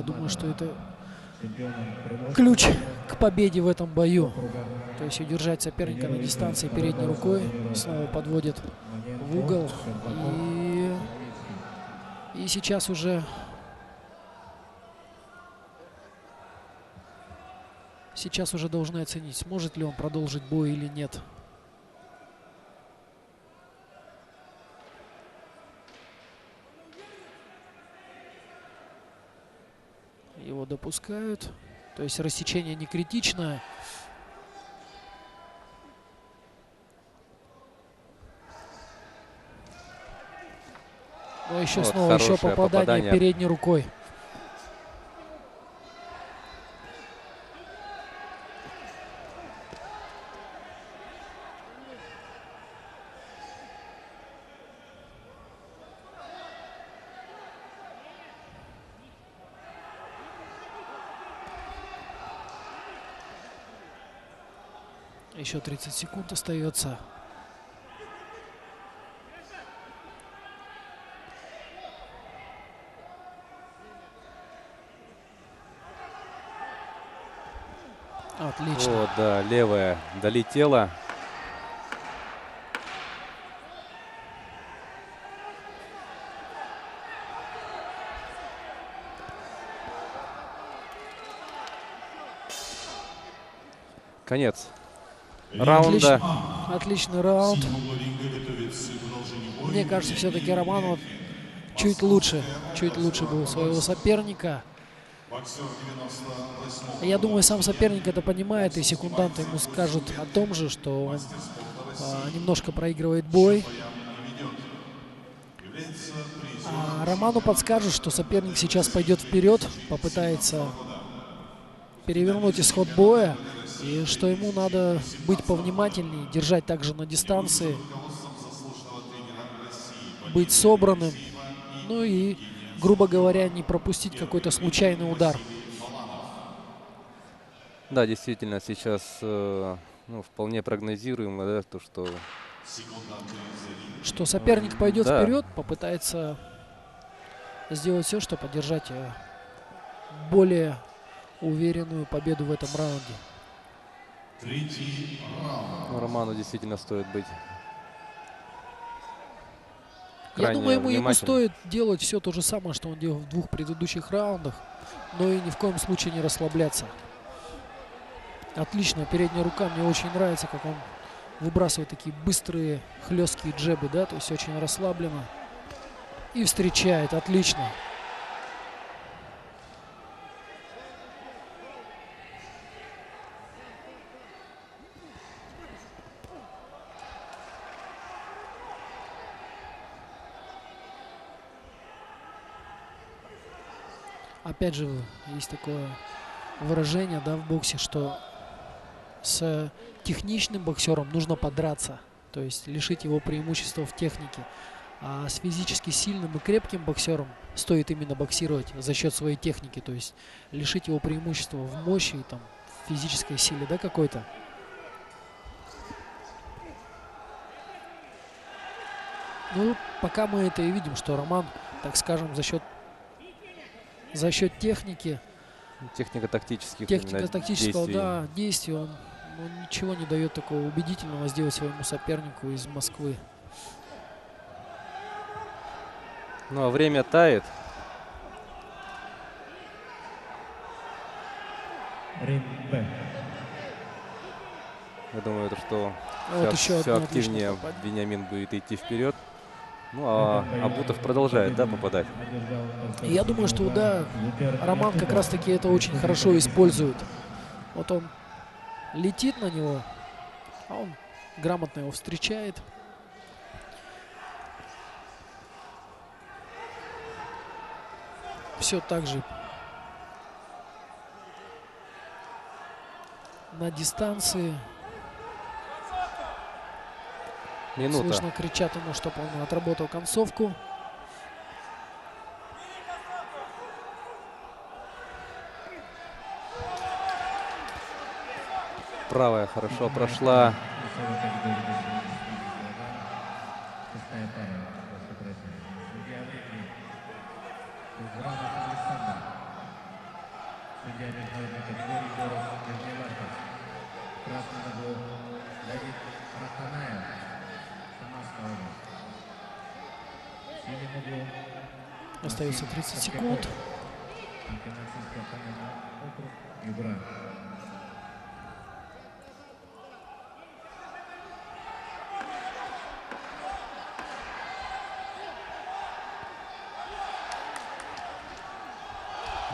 Я думаю, что это ключ к победе в этом бою. То есть удержать соперника на дистанции передней рукой. Снова подводит в угол. И сейчас уже... Сейчас уже должны оценить, сможет ли он продолжить бой или нет. Его допускают. То есть рассечение не критичное. Но еще Вот снова еще попадание передней рукой. Еще 30 секунд остается. Отлично. Вот, да, левая долетела. Конец раунда. Отличный раунд. Мне кажется, все-таки Романов чуть лучше был своего соперника. Я думаю, сам соперник это понимает, и секунданты ему скажут о том же, что он немножко проигрывает бой. А Роману подскажут, что соперник сейчас пойдет вперед, попытается перевернуть исход боя, и что ему надо быть повнимательнее, держать также на дистанции, быть собранным, ну и, грубо говоря, не пропустить какой-то случайный удар. Да, действительно, сейчас вполне прогнозируемо, да, то, что соперник пойдет вперед, попытается сделать все, чтобы одержать более уверенную победу в этом раунде. Роману действительно стоит быть. Я думаю, ему стоит делать все то же самое, что он делал в двух предыдущих раундах, но и ни в коем случае не расслабляться. Отлично, передняя рука, мне очень нравится, как он выбрасывает такие быстрые, хлесткие джебы, да, то есть очень расслабленно. И встречает, отлично. Опять же, есть такое выражение, да, в боксе, что с техничным боксером нужно подраться, то есть лишить его преимущества в технике. А с физически сильным и крепким боксером стоит именно боксировать за счет своей техники, то есть лишить его преимущества в мощи и там, в физической силе, да, какой-то. Ну, пока мы это и видим, что Роман, так скажем, за счет техники, технико-тактического действия, он ничего не дает такого убедительного сделать своему сопернику из Москвы. Ну, а время тает. Я думаю, что все активнее Вениамин будет идти вперед. Ну, а Абутов продолжает, да, попадать. Я думаю, что, да, Роман как раз-таки это очень хорошо использует. Вот он летит на него, а он грамотно его встречает. Все так же на дистанции. Минута. Слышно, кричат ему, чтобы он отработал концовку. Правая хорошо прошла. Остается 30 секунд.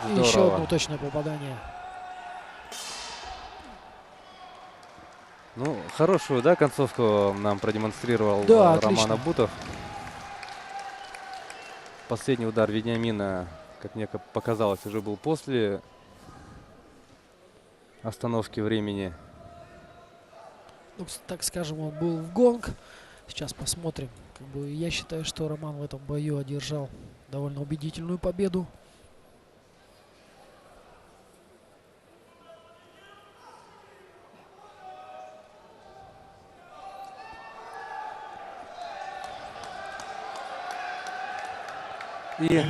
И еще одно точное попадание. Ну, хорошую, да, концовку нам продемонстрировал Роман Абутов. Последний удар Вениамина, как мне показалось, уже был после остановки времени. Ну, так скажем, он был в гонг. Сейчас посмотрим. Я считаю, что Роман в этом бою одержал довольно убедительную победу. И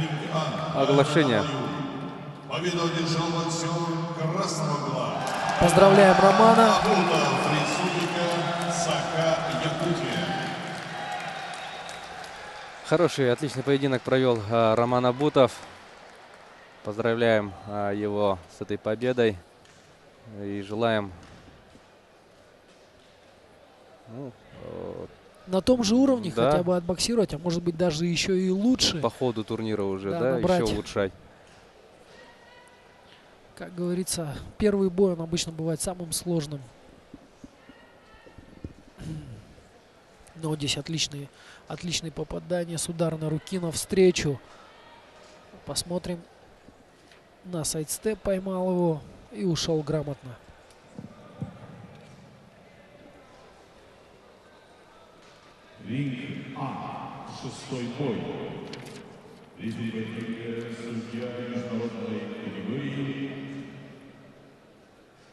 оглашение. Победу одержал боксер красного угла. Поздравляем Романа. Хороший, отличный поединок провел Роман Абутов. Поздравляем его с этой победой и желаем на том же уровне, да, хотя бы отбоксировать, а может быть даже еще и лучше. По ходу турнира уже, да, еще улучшать. Как говорится, первый бой, он обычно бывает самым сложным. Но здесь отличные попадания с ударной руки навстречу. Посмотрим. На сайдстеп поймал его и ушел грамотно. Ринг А. 6-й бой. Судья международной категории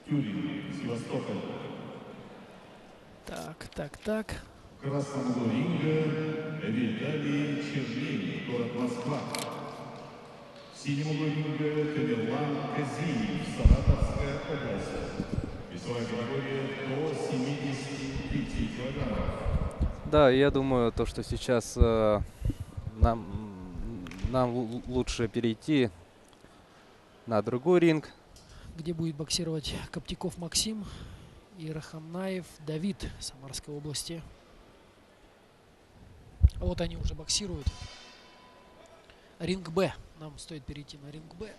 Тюрин, Севастополь. Так. В красном углу ринга Виталий Чернин, город Москва. В синем углу ринга Тамерлан Казиев, Саратовская область. Весовая категория до 75 килограммов. Да, я думаю, то, что сейчас нам лучше перейти на другой ринг, где будет боксировать Коптяков Максим и Рахамнаев Давид, Самарской области. Вот они уже боксируют. Ринг Б. Нам стоит перейти на ринг Б.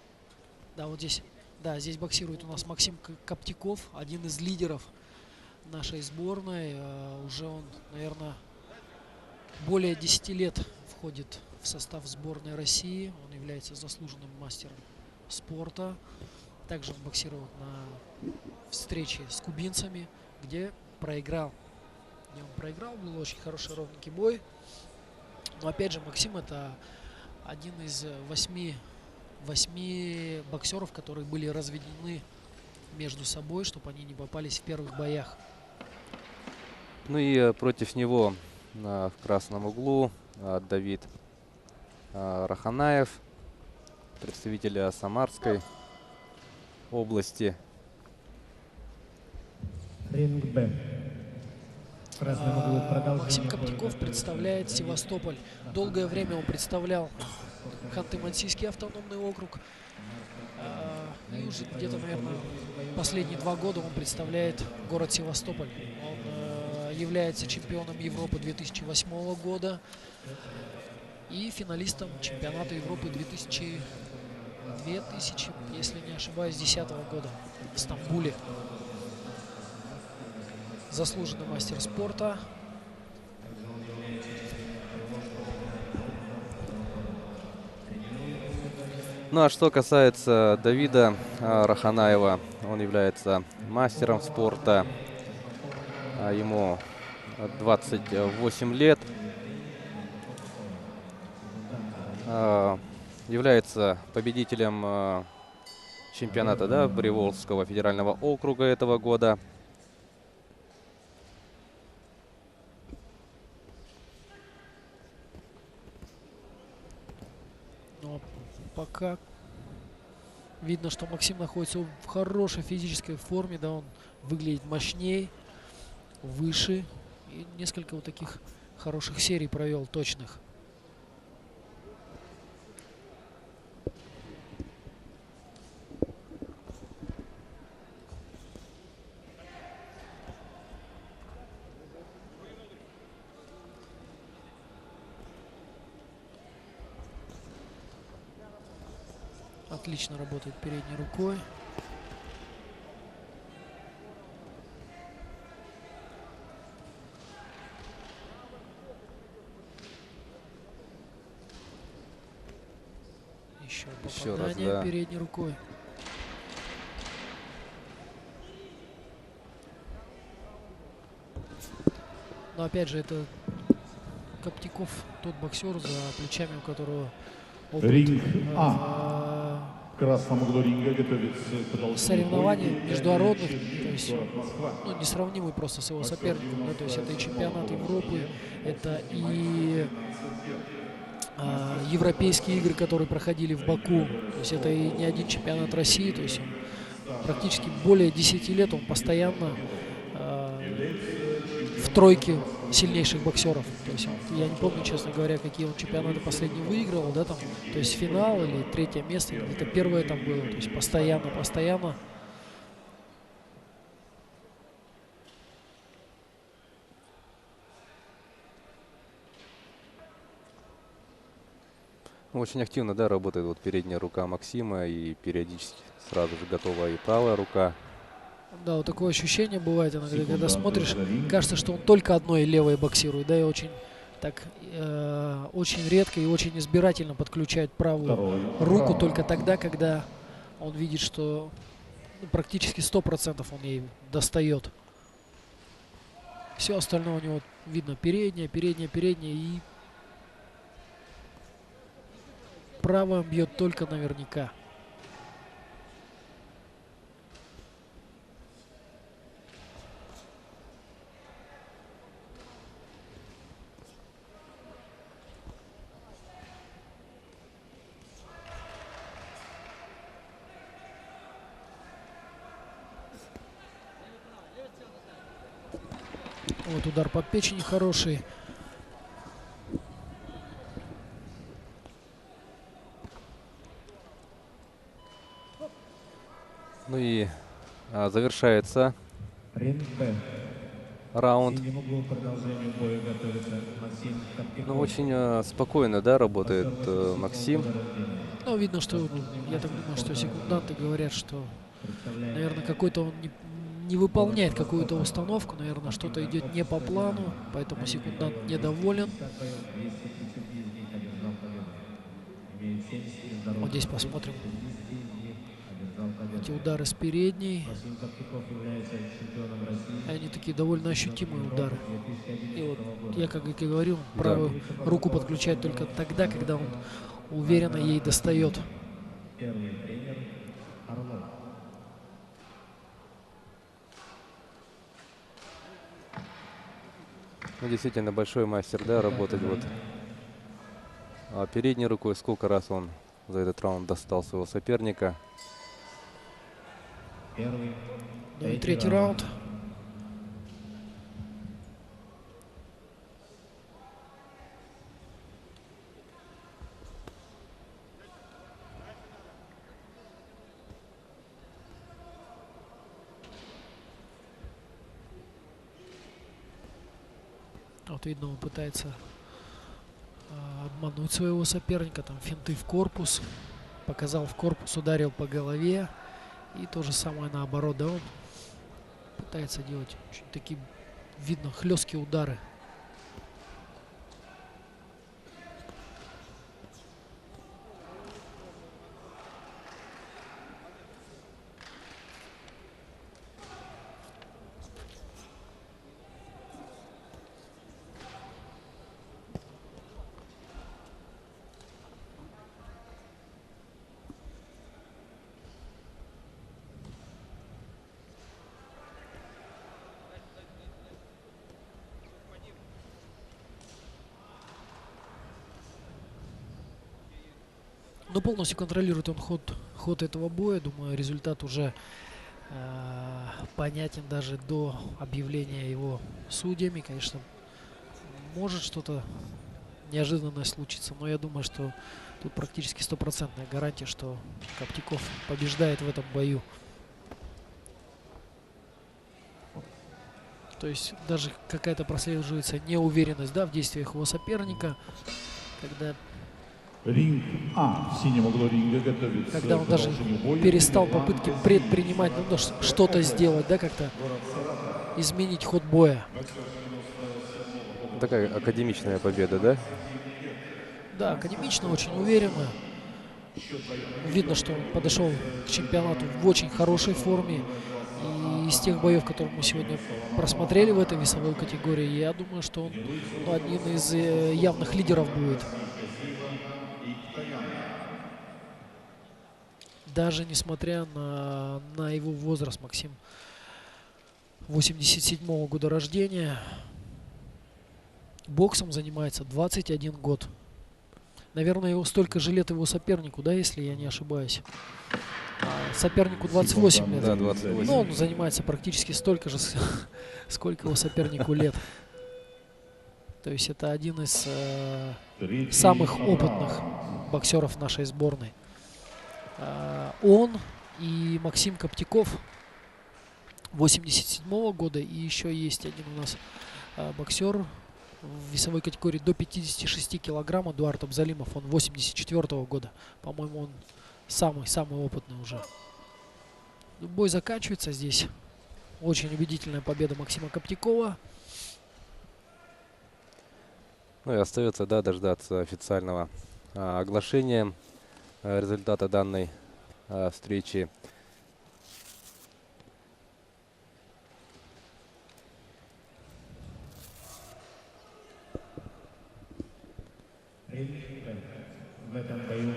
Да, вот здесь. Да, здесь боксирует у нас Максим Коптяков, один из лидеров нашей сборной. Уже он, наверное, более 10 лет входит в состав сборной России. Он является заслуженным мастером спорта. Также он боксировал на встрече с кубинцами, где проиграл. Был очень хороший ровненький бой. Но опять же, Максим — это один из восьми боксеров, которые были разведены между собой, чтобы они не попались в первых боях. Ну и против него в красном углу Давид Раханаев, представитель Самарской области. Ринг Б. Максим Коптяков представляет Севастополь. Долгое время он представлял Ханты-Мансийский автономный округ. И уже где-то, наверное, последние 2 года он представляет город Севастополь. Он является чемпионом Европы 2008 года и финалистом чемпионата Европы 2000, если не ошибаюсь, 2010 года в Стамбуле. Заслуженный мастер спорта. Ну а что касается Давида Раханаева, он является мастером спорта. Ему 28 лет. Является победителем чемпионата Приволжского федерального округа этого года. Но пока Видно, что Максим находится в хорошей физической форме, да, он выглядит мощнее, выше. И несколько вот таких хороших серий провел, точных. Отлично работает передней рукой. Еще попадание раз, да. передней рукой. Но опять же, это Коптяков, тот боксер, за плечами у которого опыт Ринг В красном углу ринга готовится соревнований международных, то есть ну, несравнимый просто с его соперником. Да, то есть это и чемпионат Европы, это и европейские игры, которые проходили в Баку. То есть это и не один чемпионат России. То есть он практически более 10 лет он постоянно в тройке сильнейших боксеров. То есть я не помню, честно говоря, какие он чемпионаты последние выигрывал, да, там, то есть финал или третье место, или где-то первое там было, то есть постоянно. Очень активно, да, работает вот передняя рука Максима, и периодически сразу же готова и правая рука. Да, вот такое ощущение бывает иногда, когда смотришь, кажется, что он только одной левой боксирует, да, и очень так, очень редко и очень избирательно подключает правую руку только тогда, когда он видит, что ну, практически 100% он ей достает. Все остальное у него видно передняя, и правая бьет только наверняка. Вот удар по печени хороший. Ну и завершается раунд. Ну, очень спокойно, да, работает Максим. Ну, видно, что, я так думаю, что секунданты говорят, что, наверное, какой-то он не выполняет какую-то установку, наверное, что-то идет не по плану, поэтому секундант недоволен. Вот здесь посмотрим эти удары с передней. Они такие довольно ощутимые удары. И вот я, как и говорил, правую руку подключает только тогда, когда он уверенно ей достает. Ну, действительно большой мастер, да, работать вот передней рукой. Сколько раз он за этот раунд достал своего соперника. Ну и третий раунд. Вот видно, он пытается обмануть своего соперника, там финты в корпус, показал в корпус, ударил по голове, и то же самое наоборот, да, он пытается делать очень такие, видно, хлесткие удары. Но полностью контролирует он ход этого боя. Думаю, результат уже понятен даже до объявления его судьями. Конечно, может что-то неожиданное случиться, но я думаю, что тут практически стопроцентная гарантия, что Коптяков побеждает в этом бою. То есть даже какая-то прослеживается неуверенность, да, в действиях его соперника, когда Ринг А в синем углу ринга готовится. Когда он даже перестал попытки предпринимать, ну, что-то сделать, да, как-то изменить ход боя. Такая академичная победа, да? Да, академично, очень уверенно. Видно, что он подошел к чемпионату в очень хорошей форме. И из тех боев, которые мы сегодня просмотрели в этой весовой категории, я думаю, что он одним из явных лидеров будет. Даже несмотря на его возраст, Максим 87-го года рождения, боксом занимается 21 год. Наверное, его столько же лет его сопернику, да, если я не ошибаюсь. Сопернику 28 лет. Да, 28. Но он занимается практически столько же, сколько его сопернику лет. То есть это один из самых опытных боксеров нашей сборной. Он и Максим Коптяков 87-го года. И еще есть один у нас боксер в весовой категории до 56 килограмм, Эдуард Абзалимов. Он 84-го года. По-моему, он самый опытный уже. Бой заканчивается здесь. Очень убедительная победа Максима Коптякова. Ну и остается, да, дождаться официального оглашения результата данной встречи.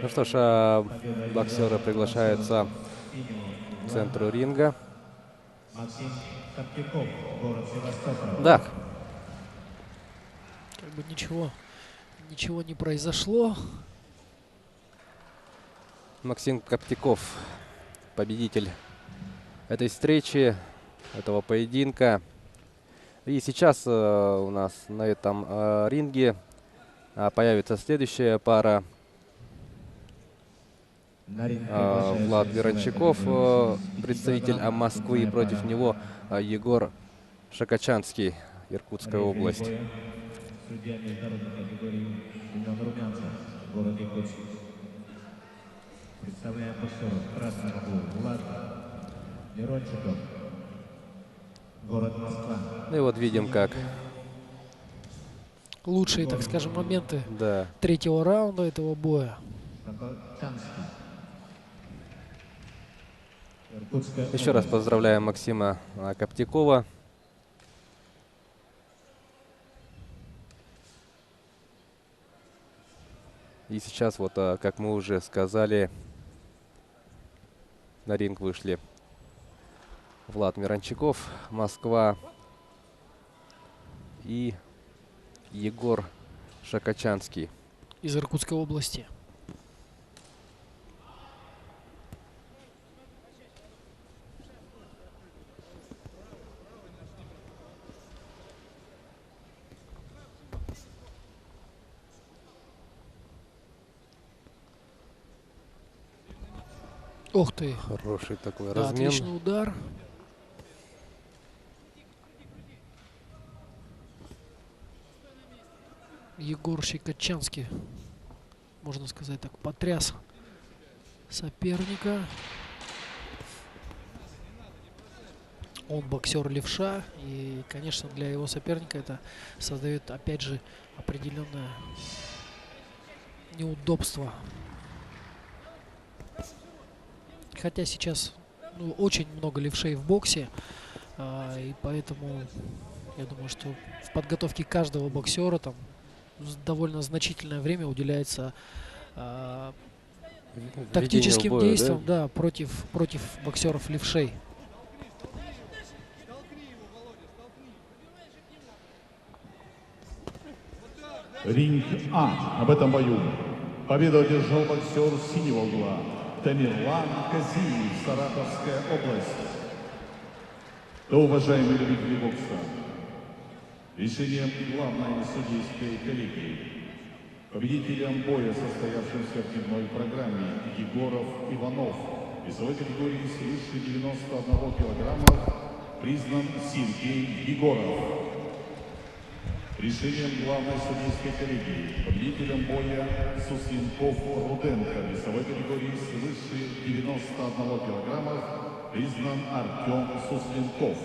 Ну что ж, боксеры приглашаются к центру ринга. Да. Как бы ничего не произошло. Максим Коптяков, победитель этой встречи, этого поединка. И сейчас у нас на этом ринге появится следующая пара. Влад Миранчуков, представитель Москвы, против него Егор Шакачанский, Иркутская область. Представляем боксеров в красном углу Влад Миранчуков, город Москва. Ну и вот видим, как Лучшие, так скажем, моменты да. третьего раунда этого боя. Еще раз поздравляем Максима Коптякова. И сейчас вот, как мы уже сказали, на ринг вышли Влад Миранчуков, Москва, и Егор Шакачанский из Иркутской области. Ух ты. Хороший такой Да, размен. отличный удар. Егор Шакачанский, можно сказать так, потряс соперника. Он боксер левша, и, конечно, для его соперника это создает, опять же, определенное неудобство. Хотя сейчас очень много левшей в боксе, и поэтому я думаю, что в подготовке каждого боксера там довольно значительное время уделяется тактическим боя, действиям, да, против боксеров левшей. Ринг А. Об этом бою победу одержал боксер синего угла Тамерлан Казиев, Саратовская область. Да, уважаемые любители бокса, решением главной судейской коллегии, победителем боя, состоявшемся в дневной программе, Егоров Иванов, весовой категории свыше 91 килограмма, признан Сергей Егоров. Решением главной судейской коллегии, победителем боя Сусленков-Руденко, весовой категории свыше 91 килограмма, признан Артем Сусленков.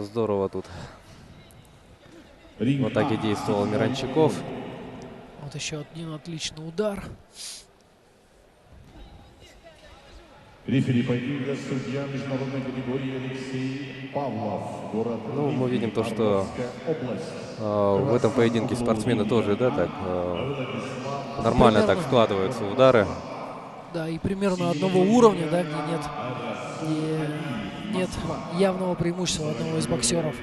Здорово тут. В атаке действовал Миранчуков. Вот еще один отличный удар. Рефери поединка, судья международной категории Алексей Павлов, город. Ну, мы видим то, что в этом поединке спортсмены тоже, да, так нормально примерно, так складываются удары. Да, и примерно одного уровня, да, где нет явного преимущества одного из боксеров.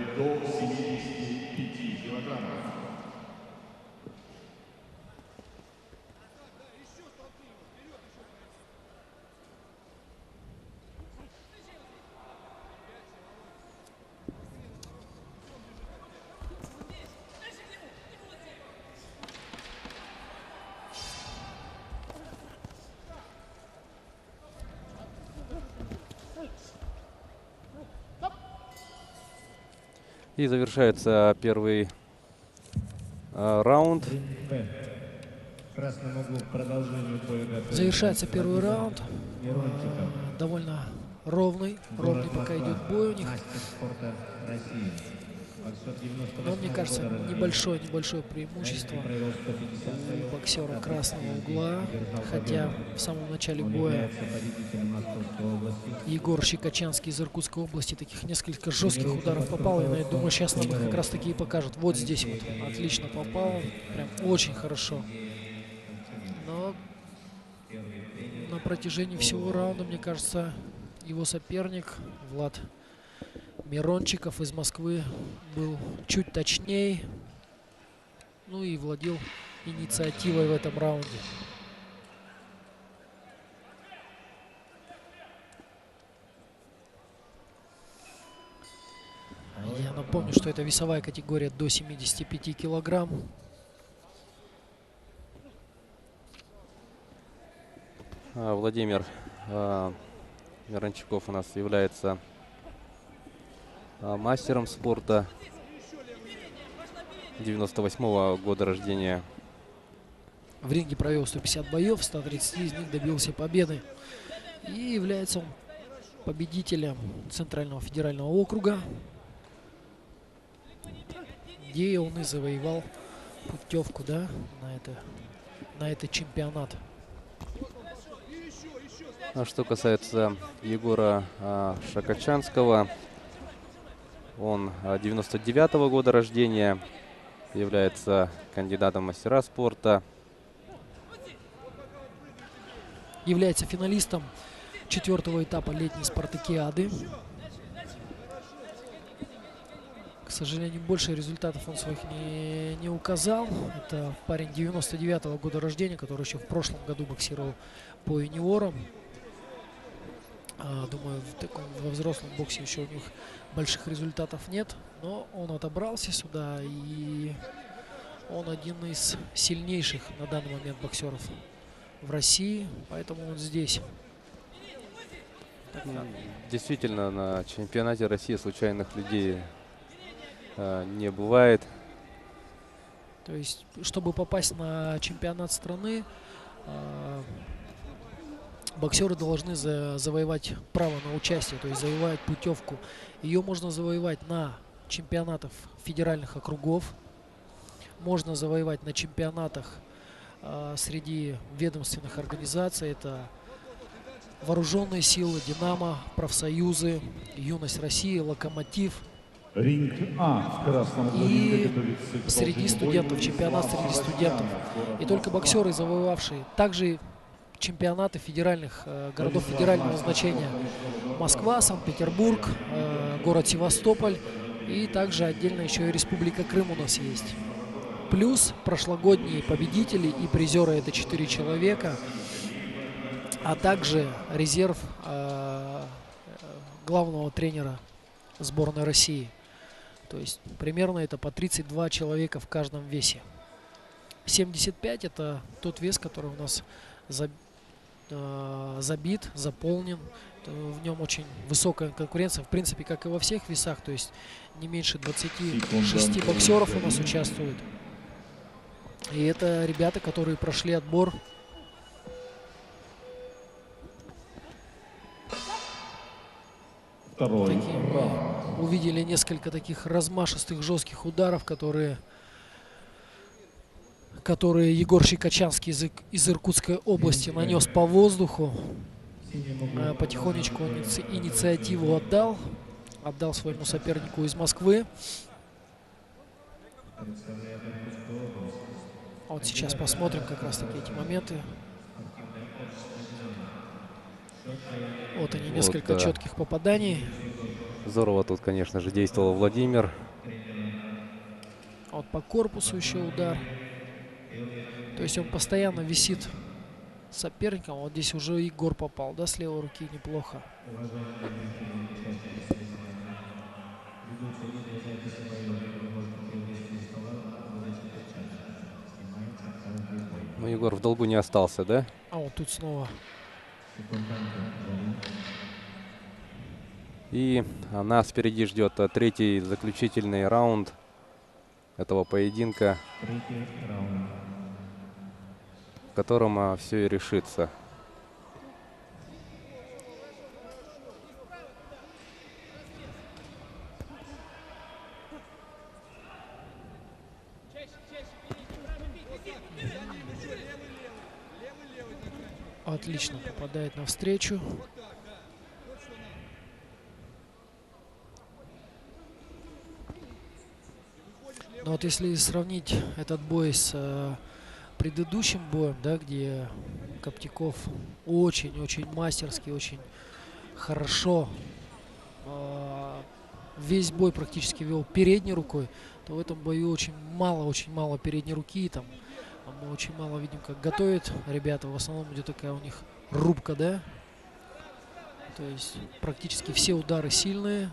И завершается первый раунд. Завершается первый раунд. Довольно ровный пока идет бой у них. Но мне кажется, небольшое преимущество у боксера красного угла. Хотя в самом начале боя Егор Щекочанский из Иркутской области таких несколько жестких ударов попал. И я думаю, сейчас нам их как раз таки и покажут. Вот здесь вот отлично попал. Прям очень хорошо. Но на протяжении всего раунда, мне кажется, его соперник Влад Мирончиков из Москвы был чуть точнее, ну и владел инициативой в этом раунде. Я напомню, что это весовая категория до 75 килограмм. Владимир Миранчуков у нас является мастером спорта 98-го года рождения. В ринге провел 150 боев, 130 из них добился победы. И является он победителем Центрального федерального округа, где он и завоевал путевку, да, на этот чемпионат. А что касается Егора Щекочанского, он 99-го года рождения, является кандидатом в мастера спорта. Является финалистом 4-го этапа летней спартакиады. К сожалению, больше результатов он своих не указал. Это парень 99-го года рождения, который еще в прошлом году боксировал по юниорам. Думаю, во взрослом боксе еще у них больших результатов нет, но он отобрался сюда, и он один из сильнейших на данный момент боксеров в России, поэтому он здесь. Действительно, на чемпионате России случайных людей не бывает. То есть, чтобы попасть на чемпионат страны, боксеры должны завоевать право на участие, то есть завоевать путевку. Ее можно завоевать на чемпионатах федеральных округов, можно завоевать на чемпионатах среди ведомственных организаций. Это Вооруженные силы, Динамо, профсоюзы, Юность России, Локомотив. Ринг А в красном и среди студентов, чемпионат среди студентов. И только боксеры, завоевавшие также чемпионаты федеральных городов федерального значения: Москва, Санкт-Петербург, город Севастополь, и также отдельно еще и Республика Крым у нас есть. Плюс прошлогодние победители и призеры — это 4 человека. а также резерв главного тренера сборной России. То есть примерно это по 32 человека в каждом весе. 75 это тот вес, который у нас забит, заполнен. В нем очень высокая конкуренция, в принципе, как и во всех весах. То есть не меньше 26 боксеров у нас участвует. И это ребята, которые прошли отбор. Мы увидели несколько таких размашистых, жестких ударов, которые Егор Щекочанский из Иркутской области нанес по воздуху. Потихонечку он инициативу отдал своему сопернику из Москвы. Вот сейчас посмотрим как раз таки эти моменты. Вот они, несколько четких попаданий. Здорово тут, конечно же, действовал Владимир. Вот по корпусу еще удар. То есть он постоянно висит соперником. Вот здесь уже Егор попал, да, с левой руки неплохо. Ну, Егор в долгу не остался, да? А вот тут снова. И нас впереди ждет третий заключительный раунд этого поединка, в котором все и решится. Отлично попадает навстречу. Но вот если сравнить этот бой с предыдущим боем, да, где Коптяков очень-очень мастерски, очень хорошо весь бой практически вел передней рукой, то в этом бою очень мало передней руки. Там мы очень мало видим, как готовят ребята. В основном идет такая у них рубка, да. То есть практически все удары сильные.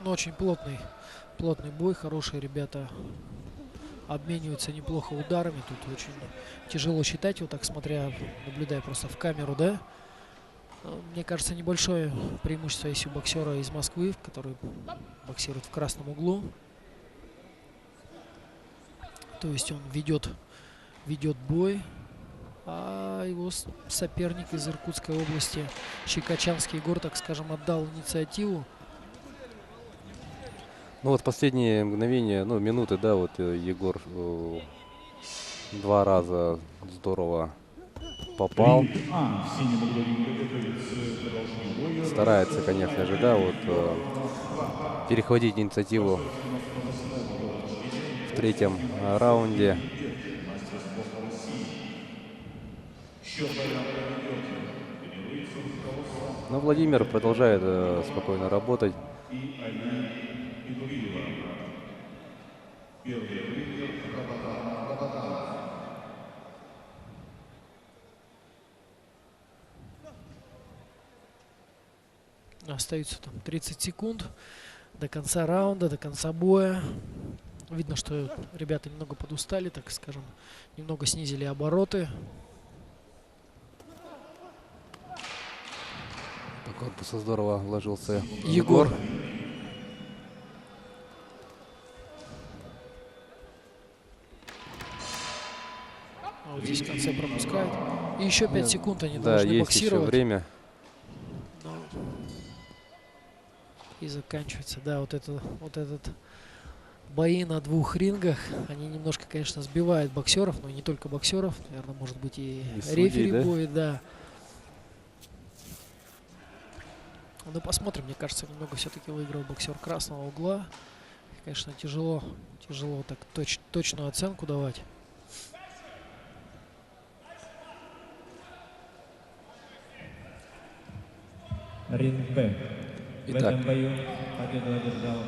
Но очень плотный бой, хорошие ребята обмениваются неплохо ударами. Тут очень тяжело считать, вот так наблюдая просто в камеру, да. Мне кажется, небольшое преимущество есть у боксера из Москвы, который боксирует в красном углу. То есть он ведет бой, а его соперник из Иркутской области, Щекочанский Егор, так скажем, отдал инициативу. Ну вот последние мгновения, ну минуты, да, вот Егор 2 раза здорово попал. Старается, конечно же, да, вот перехватить инициативу в третьем раунде. Но Владимир продолжает спокойно работать. Остаются там 30 секунд до конца раунда, до конца боя. Видно, что ребята немного подустали, так скажем, немного снизили обороты. По корпусу здорово вложился Егор. Вот здесь в конце пропускает. И еще 5 секунд они должны боксировать. Еще время. И заканчивается. Да, вот этот бои на 2 рингах, они немножко, конечно, сбивают боксеров, но не только боксеров, наверное, может быть и рефери бои, да. Ну, посмотрим, мне кажется, немного все-таки выиграл боксер красного угла. Конечно, тяжело так точную оценку давать. Ринг Б. В Итак. этом бою победу одержал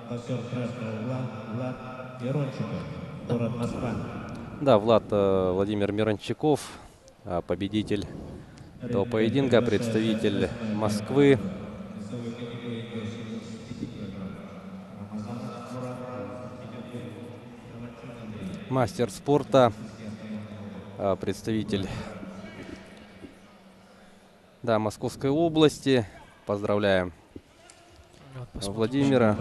боксер красного угла Влад Мирончиков, город Москва. Да, Владимир Мирончиков, победитель этого поединка, представитель Москвы. Мастер спорта, представитель, да, Московской области. Поздравляем Владимира.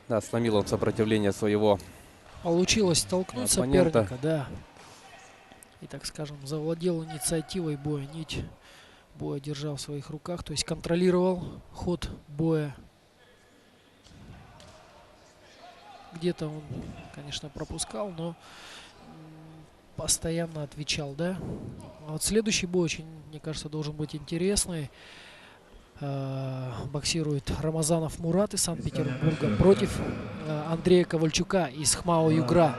Да, сломил он сопротивление своего Получилось толкнуть оппонента. Соперника, да. И, так скажем, завладел инициативой боя. Нить боя держал в своих руках, то есть контролировал ход боя. Где-то он, конечно, пропускал, но постоянно отвечал, да. А вот следующий бой очень, мне кажется, должен быть интересный. Боксирует Рамазанов Мурат из Санкт-Петербурга против Андрея Ковальчука из ХМАО Югра.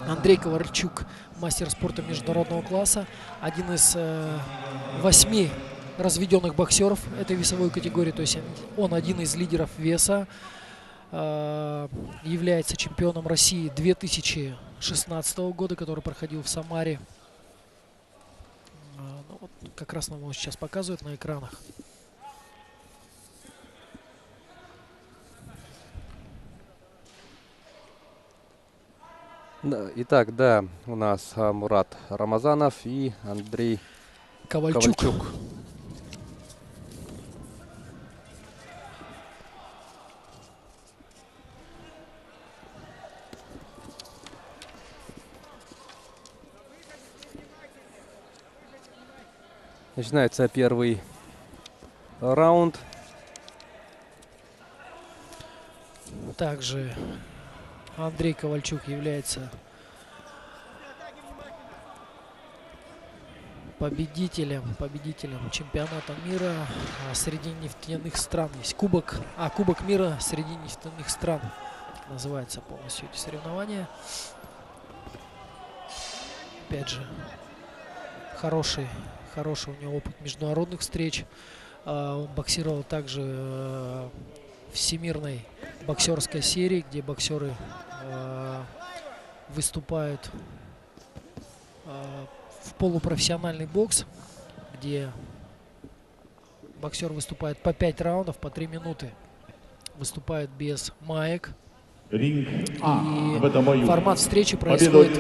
Андрей Ковальчук, мастер спорта международного класса, один из 8 разведенных боксеров этой весовой категории, то есть он один из лидеров веса, является чемпионом России 2016 года, который проходил в Самаре. Ну, вот как раз нам его сейчас показывают на экранах. Итак, да, у нас Мурат Рамазанов и Андрей Ковальчук. Начинается первый раунд. Также Андрей Ковальчук является победителем чемпионата мира среди нефтяных стран. Есть кубок мира среди нефтяных стран. Называется полностью эти соревнования. Опять же, хороший у него опыт международных встреч. Он боксировал также в всемирной боксерской серии, где боксеры выступают в полупрофессиональный бокс, где боксер выступает по 5 раундов, по 3 минуты. Выступает без маек. Ринг И в этом бою. формат встречи происходит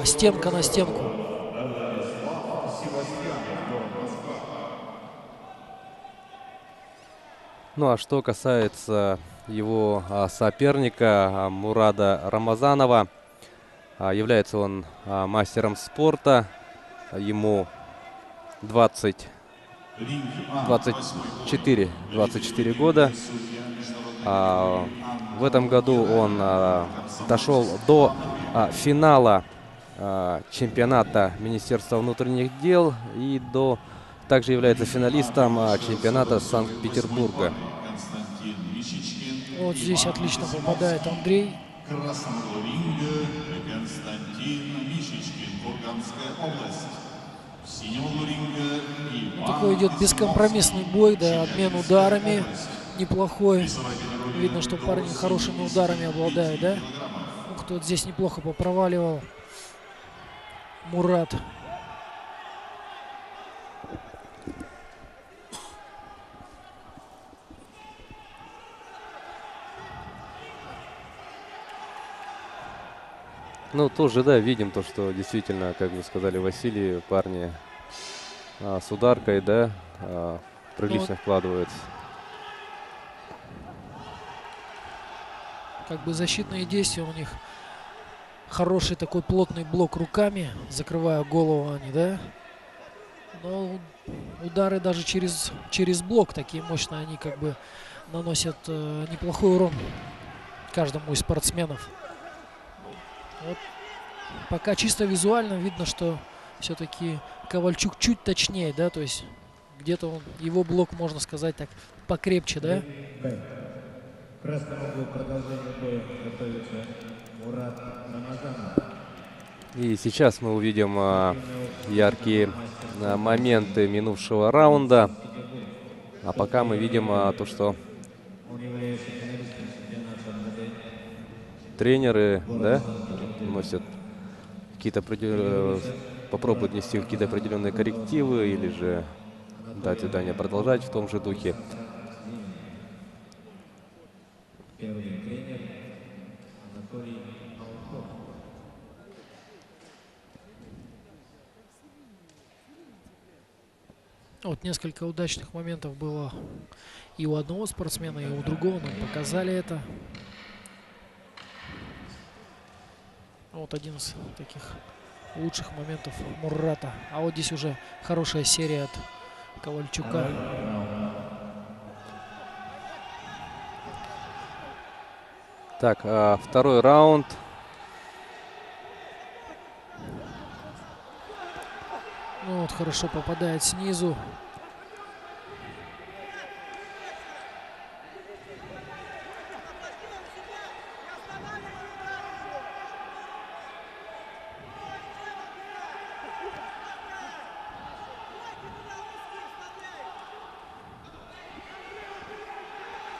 стенка на стенку. Ну а что касается его соперника Мурада Рамазанова, является он мастером спорта, ему 24 года. В этом году он дошел до финала чемпионата Министерства внутренних дел и также является финалистом чемпионата Санкт-Петербурга. Вот здесь отлично попадает Андрей. Красного ринга Константин Мишечкин, Курганская область. Синего ринга Такой идет бескомпромиссный бой, да, обмен ударами неплохой. Видно, что парень хорошими ударами обладает, да. Кто-то здесь неплохо попроваливал. Мурат. Ну, тоже, да, видим то, что действительно, как вы сказали, Василий, парни с ударкой, да, прилично вкладываются. Как бы защитные действия у них. Хороший такой плотный блок руками, закрывая голову они, да. Но удары даже через блок такие мощные, они как бы наносят неплохой урон каждому из спортсменов. Вот Пока чисто визуально видно, что все-таки Ковальчук чуть точнее, да, то есть где-то он, его блок, можно сказать так, покрепче, да. В красном углу продолжение боя готовится Мурат Рамазанов. И сейчас мы увидим яркие моменты минувшего раунда. А пока мы видим то, что тренеры, да, носят какие-то попробуют внести какие-то определенные коррективы или же дать задание продолжать в том же духе. Первый тренер Анатолий Малков. Вот несколько удачных моментов было и у одного спортсмена, и у другого. Нам показали это. Вот один из таких лучших моментов Муррата. А вот здесь уже хорошая серия от Ковальчука. Так, второй раунд. Ну вот хорошо попадает снизу.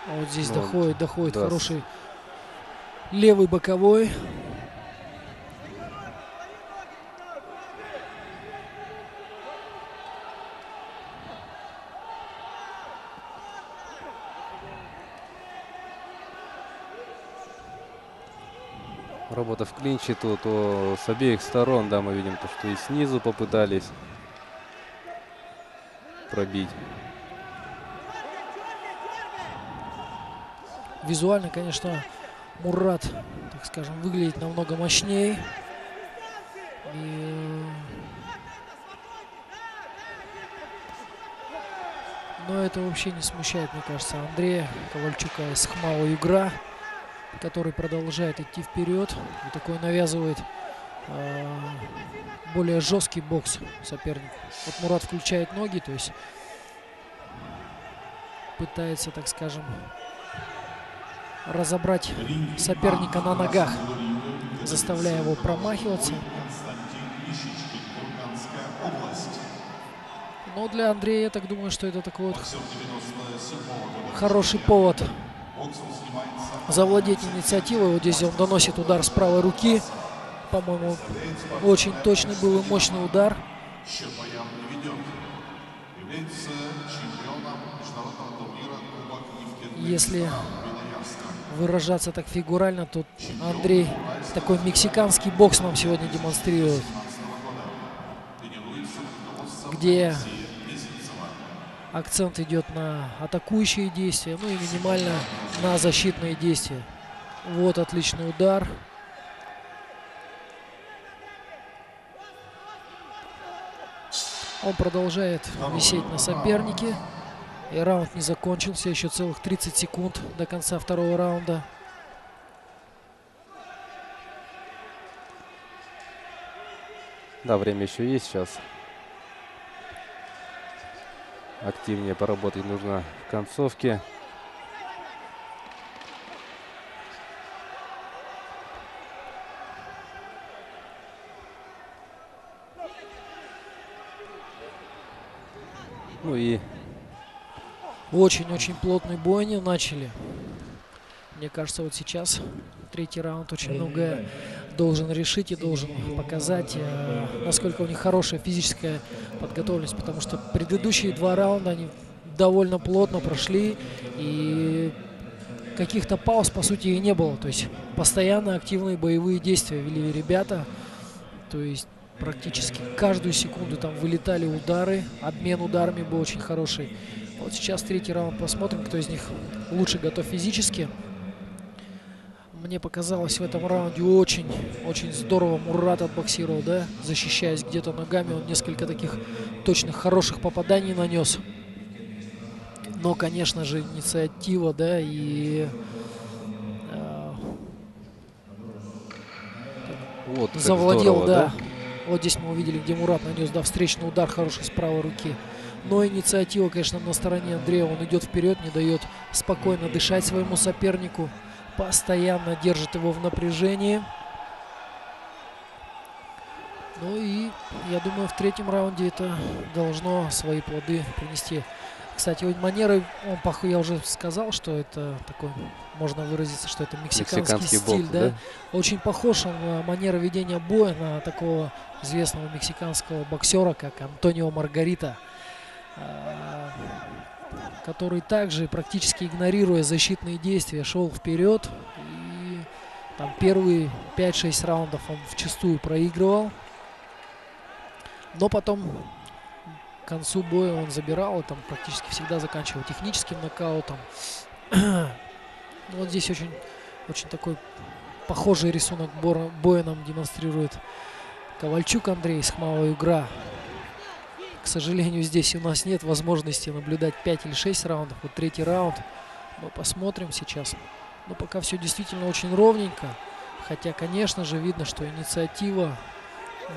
А вот здесь доходит да. Хороший левый боковой. Работа в клинче тут с обеих сторон, да, мы видим то, что и снизу попытались пробить. Визуально, конечно, Мурат, так скажем, выглядит намного мощнее. Но это вообще не смущает, мне кажется, Андрея Ковальчука из Хмао-Югра, который продолжает идти вперед и такой навязывает более жесткий бокс сопернику. Вот Мурат включает ноги, то есть пытается, так скажем, разобрать соперника на ногах, заставляя его промахиваться. Но для Андрея, я так думаю, что это такой вот хороший повод завладеть инициативой. Вот здесь он доносит удар с правой руки. По-моему, очень точный был и мощный удар. Если выражаться так фигурально, то Андрей такой мексиканский бокс нам сегодня демонстрирует, где акцент идет на атакующие действия, ну и минимально на защитные действия. Вот отличный удар. Он продолжает висеть на сопернике. И раунд не закончился. Еще целых 30 секунд до конца второго раунда. Да, время еще есть сейчас. Активнее поработать нужно в концовке. Ну и очень-очень плотный бой они начали. Мне кажется, вот сейчас третий раунд очень многое должен решить и должен показать, насколько у них хорошая физическая подготовленность, потому что предыдущие два раунда они довольно плотно прошли, и каких-то пауз, по сути, и не было. То есть постоянно активные боевые действия вели ребята, то есть практически каждую секунду там вылетали удары, обмен ударами был очень хороший. Вот сейчас третий раунд, посмотрим, кто из них лучше готов физически. Мне показалось, в этом раунде очень здорово Мурат отбоксировал, да, защищаясь где-то ногами. Он несколько таких точных, хороших попаданий нанес. Но, конечно же, инициатива, да, и Вот как завладел, здорово, да. Вот здесь мы увидели, где Мурат нанес, да, встречный удар хороший с правой руки. Но инициатива, конечно, на стороне Андрея. Он идет вперед, не дает спокойно дышать своему сопернику. Постоянно держит его в напряжении. Ну и я думаю, в третьем раунде это должно свои плоды принести. Кстати, вот манеры, я уже сказал, что это такой, можно выразиться, что это мексиканский стиль, бокс, да? Очень похож он на манеру ведения боя на такого известного мексиканского боксера, как Антонио Маргарита, который также, практически игнорируя защитные действия, шел вперед. И там первые 5-6 раундов он вчистую проигрывал. Но потом к концу боя он забирал и там практически всегда заканчивал техническим нокаутом. Вот здесь очень такой похожий рисунок боя нам демонстрирует Ковальчук Андрей с Хмао Югра. К сожалению, здесь у нас нет возможности наблюдать 5 или 6 раундов. Вот третий раунд мы посмотрим сейчас. Но пока все действительно очень ровненько. Хотя, конечно же, видно, что инициатива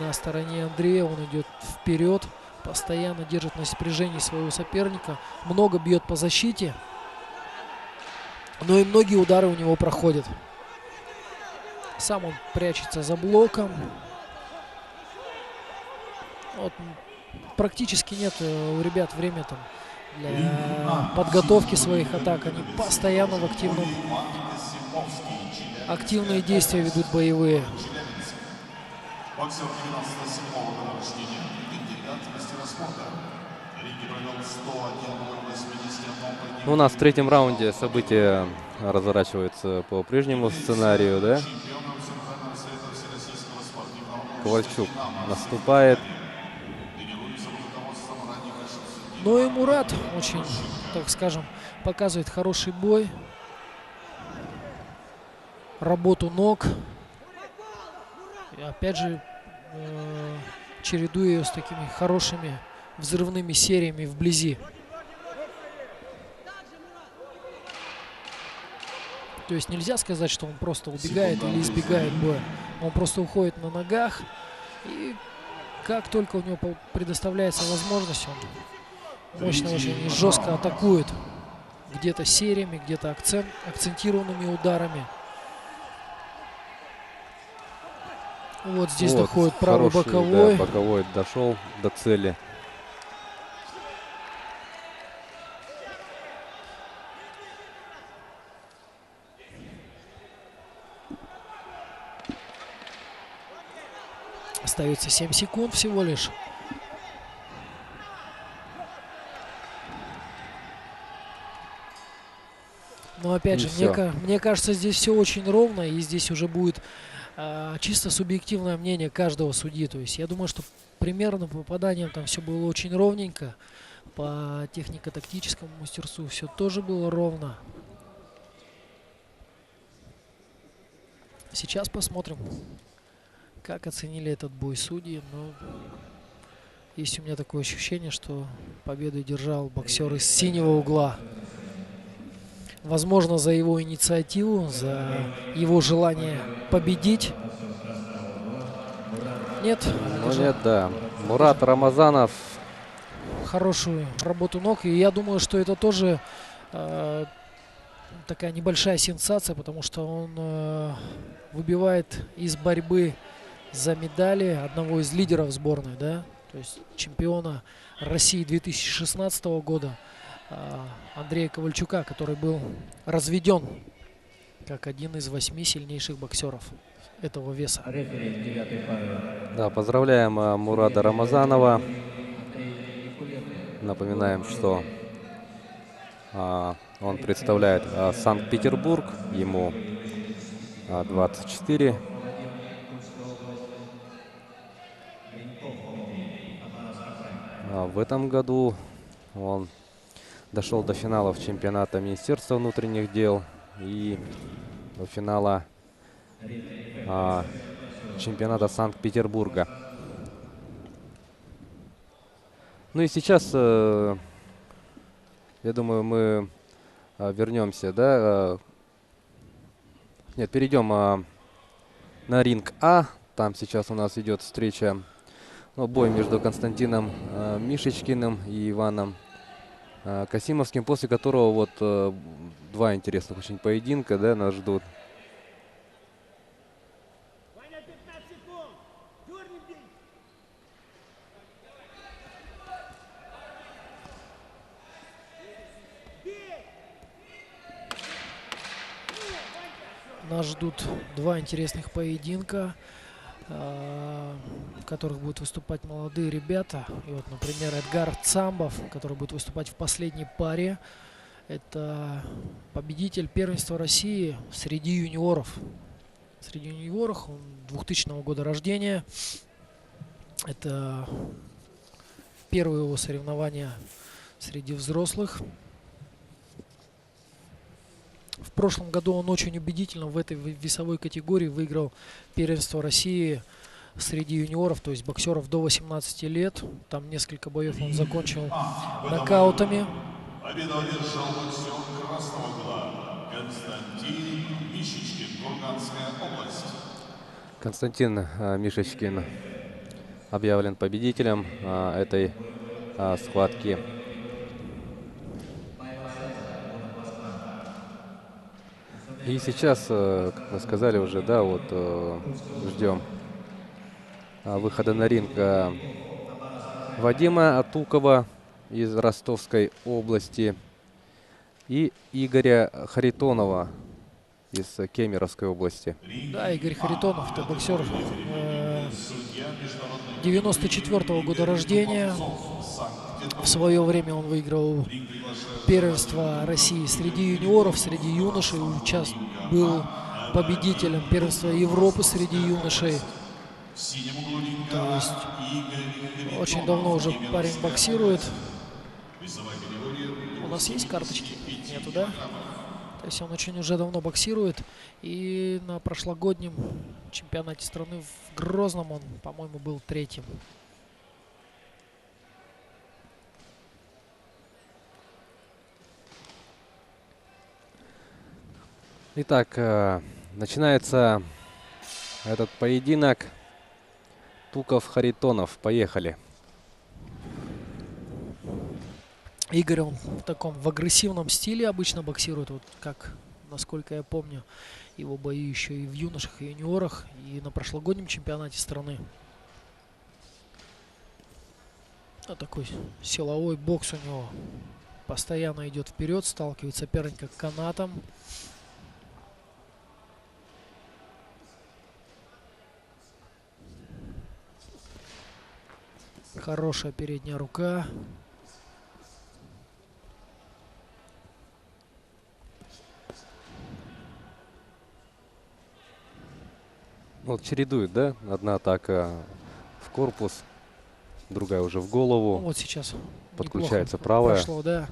на стороне Андрея. Он идет вперед, постоянно держит на напряжении своего соперника. Много бьет по защите. Но и многие удары у него проходят. Сам он прячется за блоком. Вот, практически нет у ребят времени там для подготовки своих атак. Они постоянно в активные действия ведут боевые. Боксер 97-го года рождения, кандидат в мастера спорта. В ринге провел 101 У нас в третьем раунде события разворачиваются по прежнему сценарию, да? Ковальчук наступает. Но и Мурат очень, так скажем, показывает хороший бой. Работу ног. И опять же, чередуя ее с такими хорошими взрывными сериями вблизи. То есть нельзя сказать, что он просто убегает или избегает боя. Он просто уходит на ногах. И как только у него предоставляется возможность, он мощно очень и жестко атакует. Где-то сериями, где-то акцентированными ударами. Вот здесь доходит правый боковой. Да, боковой дошел до цели. Остается 7 секунд всего лишь. Но опять же, мне кажется, здесь все очень ровно. И здесь уже будет чисто субъективное мнение каждого судьи. То есть я думаю, что примерно по попаданиям там все было очень ровненько. По технико-тактическому мастерству все тоже было ровно. Сейчас посмотрим, как оценили этот бой судьи. Но есть у меня такое ощущение, что победу держал боксер из синего угла. Возможно, за его инициативу, за его желание победить. Нет? Ну нет, да. Мурат Рамазанов. Хорошую работу ног. И я думаю, что это тоже такая небольшая сенсация, потому что он выбивает из борьбы за медали одного из лидеров сборной, да? То есть чемпиона России 2016 года. Андрея Ковальчука, который был разведен как один из 8 сильнейших боксеров этого веса. Да, поздравляем Мурада Рамазанова. Напоминаем, что он представляет Санкт-Петербург. Ему 24. В этом году он дошел до финалов чемпионата Министерства внутренних дел и до финала чемпионата Санкт-Петербурга. Ну и сейчас, я думаю, мы вернемся, да? Нет, перейдем на ринг А. Там сейчас у нас идет встреча, ну, бой между Константином Мишечкиным и Иваном Касимовским, после которого вот два интересных очень поединка, да, нас ждут. Нас ждут два интересных поединка, в которых будут выступать молодые ребята. И вот, например, Эдгар Цамбов, который будет выступать в последней паре. Это победитель первенства России среди юниоров. Среди юниоров, он 2000 года рождения. Это первые его соревнования среди взрослых. В прошлом году он очень убедительно в этой весовой категории выиграл первенство России среди юниоров, то есть боксеров до 18 лет. Там несколько боев он закончил нокаутами. Победу одержал боксер красного угла Константин Мишечкин, Курганская область. Константин Мишечкин объявлен победителем этой схватки. И сейчас, как мы сказали уже, да, вот ждем выхода на ринг Вадима Атукова из Ростовской области и Игоря Харитонова из Кемеровской области. Да, Игорь Харитонов, это боксер 94 года рождения. В свое время он выиграл первенство России среди юниоров, среди юношей. Был победителем первенства Европы среди юношей. То есть очень давно уже парень боксирует. У нас есть карточки? Нету, да? То есть он очень уже давно боксирует. И на прошлогоднем чемпионате страны в Грозном он, по-моему, был третьим. Итак, начинается этот поединок. Туков-Харитонов. Поехали. Игорь, он в агрессивном стиле обычно боксирует, вот как, насколько я помню, его бои еще и в юношах, и юниорах, и на прошлогоднем чемпионате страны. Вот такой силовой бокс у него. Постоянно идет вперед, сталкивает соперника канатом. Хорошая передняя рука. Вот чередует, да? Одна атака в корпус, другая уже в голову. Вот сейчас Подключается неплохо правая. прошло, да.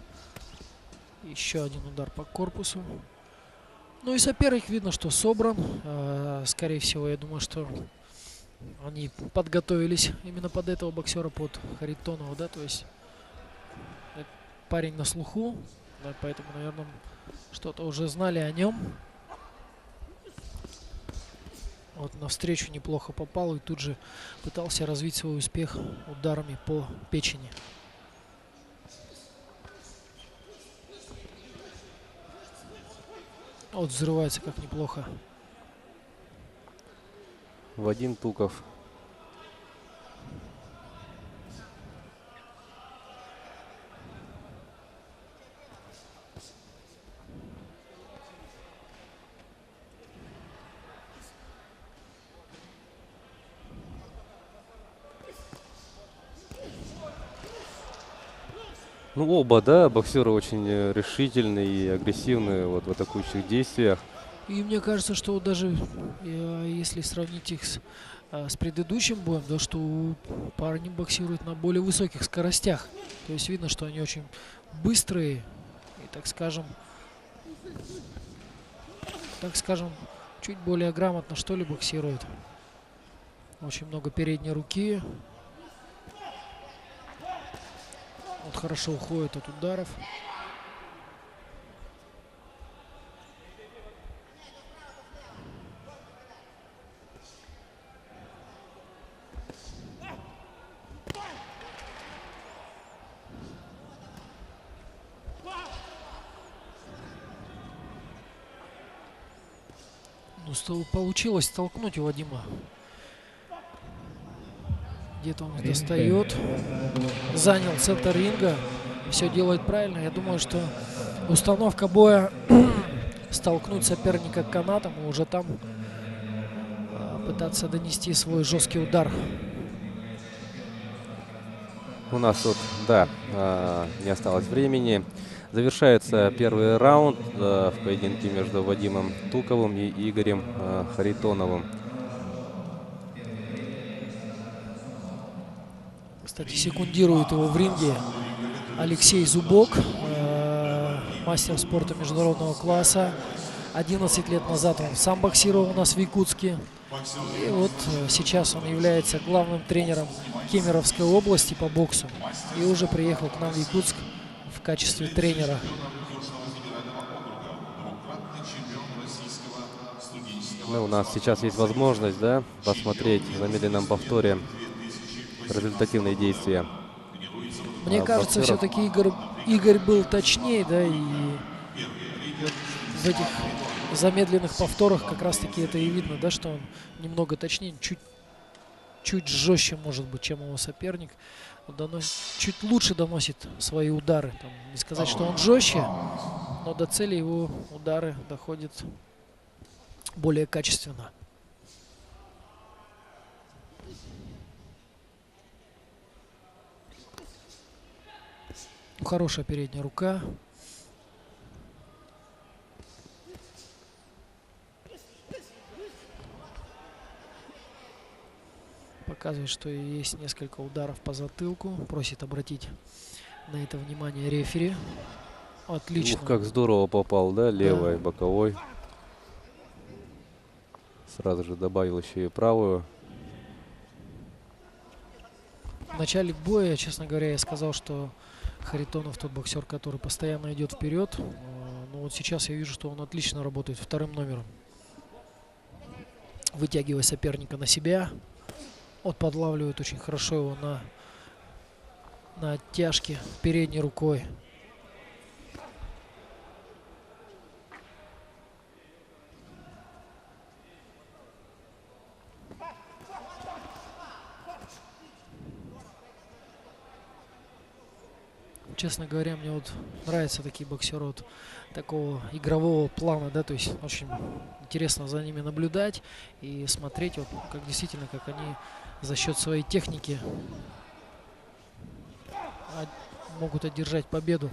Еще один удар по корпусу. Ну и соперник видно, что собран. Скорее всего, я думаю, что они подготовились именно под этого боксера, под Харитонова, да, то есть парень на слуху, да, поэтому, наверное, что-то уже знали о нем. Вот навстречу неплохо попал и тут же пытался развить свой успех ударами по печени. Вот взрывается как неплохо. Вадим Туков. Ну, оба, да, боксеры очень решительные и агрессивные вот в атакующих действиях. И мне кажется, что вот даже если сравнить их с предыдущим боем, да, что парни боксируют на более высоких скоростях. То есть видно, что они очень быстрые и, так скажем, чуть более грамотно, что ли, боксируют. Очень много передней руки. Вот хорошо уходит от ударов. Ну, получилось столкнуть у Вадима. Где-то он достает. Занял центр ринга. Все делает правильно. Я думаю, что установка боя столкнуть соперника канатом и уже там пытаться донести свой жесткий удар. У нас вот, да, не осталось времени. Завершается первый раунд в поединке между Вадимом Туковым и Игорем Харитоновым. Кстати, секундирует его в ринге Алексей Зубок, мастер спорта международного класса. 11 лет назад он сам боксировал у нас в Якутске. И вот сейчас он является главным тренером Кемеровской области по боксу. И уже приехал к нам в Якутск в качестве тренера. Ну, у нас сейчас есть возможность, да, посмотреть в замедленном повторе результативные действия. Мне кажется, все-таки Игорь был точнее, да, и вот в этих замедленных повторах как раз-таки это и видно, да, что он немного точнее, чуть жестче, может быть, чем его соперник. Он чуть лучше доносит свои удары. Там, не сказать, что он жестче, но до цели его удары доходят более качественно. Хорошая передняя рука. Показывает, что есть несколько ударов по затылку. Просит обратить на это внимание рефери. Отлично. Ух, как здорово попал, да, левой, Да. боковой. Сразу же добавил еще и правую. В начале боя, честно говоря, я сказал, что Харитонов тот боксер, который постоянно идет вперед. Но вот сейчас я вижу, что он отлично работает вторым номером. Вытягивая соперника на себя. Вот подлавливает очень хорошо его на оттяжке передней рукой. Честно говоря, мне вот нравятся такие боксеры вот такого игрового плана, да, то есть очень интересно за ними наблюдать и смотреть, вот как действительно, как они за счет своей техники могут одержать победу.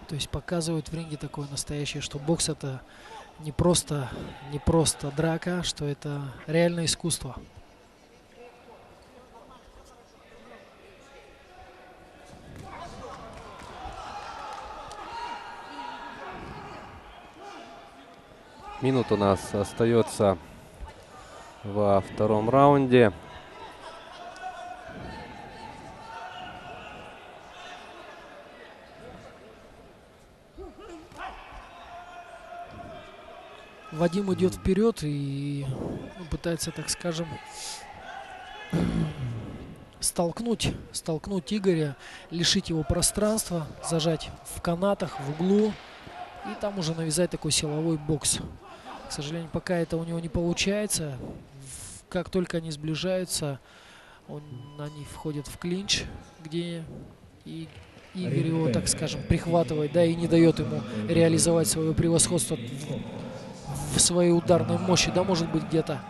То есть показывают в ринге такое настоящее, что бокс это не просто драка, что это реальное искусство. Минут у нас остается во втором раунде. Вадим идет вперед и пытается, так скажем, столкнуть Игоря, лишить его пространства, зажать в канатах, в углу и там уже навязать такой силовой бокс. К сожалению, пока это у него не получается. Как только они сближаются, они входят в клинч, где и Игорь его, так скажем, прихватывает, да, и не дает ему реализовать свое превосходство в своей ударной мощи, да, может быть, где-то.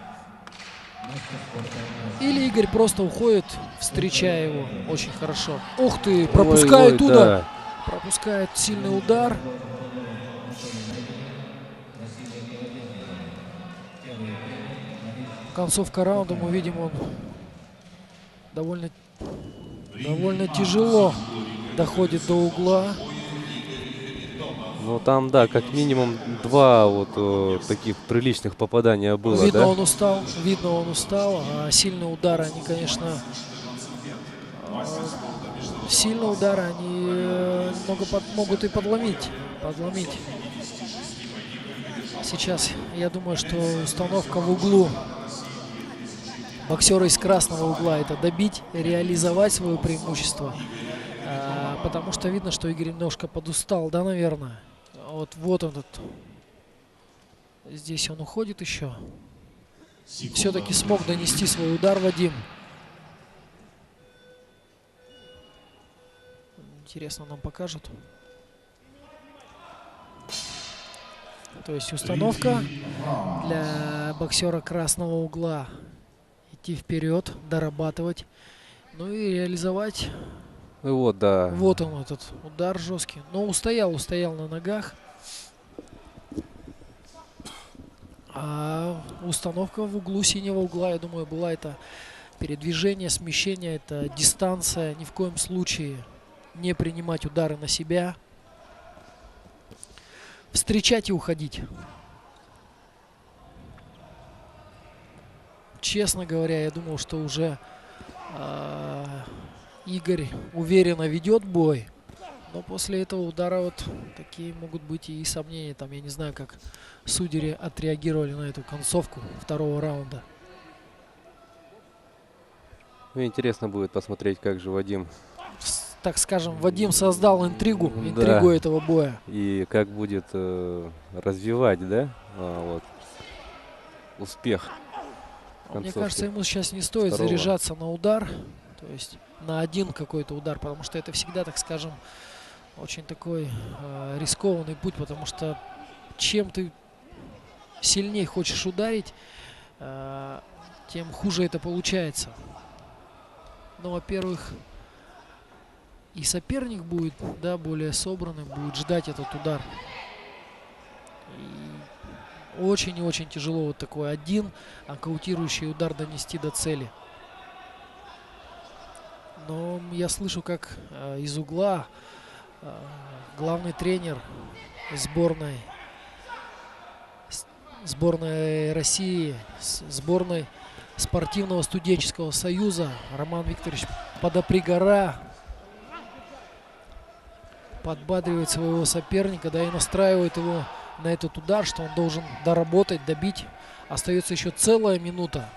Или Игорь просто уходит, встречая его очень хорошо. Ух ты, пропускает Ой, удар. да. Пропускает сильный удар. Концовка раунда, мы видим, он довольно тяжело доходит до угла. Ну там, да, как минимум два вот таких приличных попадания было, Видно, да? он устал, а сильные удары, они, конечно, могут и подломить. Сейчас, я думаю, что установка в углу боксера из красного угла, это добить, реализовать свое преимущество. Потому что видно, что Игорь немножко подустал, да, наверное. Вот он тут. Здесь он уходит еще. Все-таки смог донести свой удар Вадим. Интересно, нам покажут. То есть установка для боксера красного угла. Идти вперед, дорабатывать. Ну и реализовать. Ну вот, да. Вот он, этот удар жесткий. Но устоял на ногах. А установка в углу синего угла, я думаю, была это передвижение, смещение, это дистанция. Ни в коем случае не принимать удары на себя. Встречать и уходить. Честно говоря, я думал, что уже Игорь уверенно ведет бой. Но после этого удара вот такие могут быть и сомнения. Там я не знаю, как судьи отреагировали на эту концовку второго раунда. Ну, интересно будет посмотреть, как же Вадим. Так скажем, Вадим создал интригу Да. этого боя. И как будет развивать, да, вот, успех. Мне концовки кажется, ему сейчас не стоит второго. заряжаться на удар. То есть на один какой-то удар. Потому что это всегда, так скажем, очень такой рискованный путь. Потому что чем ты сильнее хочешь ударить, тем хуже это получается. Ну, во-первых, и соперник будет, да, более собранным, будет ждать этот удар. И очень и очень тяжело вот такой один нокаутирующий удар донести до цели. Но я слышу, как из угла главный тренер сборной России, сборной спортивного студенческого союза Роман Викторович Подопригора подбадривает своего соперника, да, и настраивает его на этот удар, что он должен доработать, добить. Остается еще целая минута.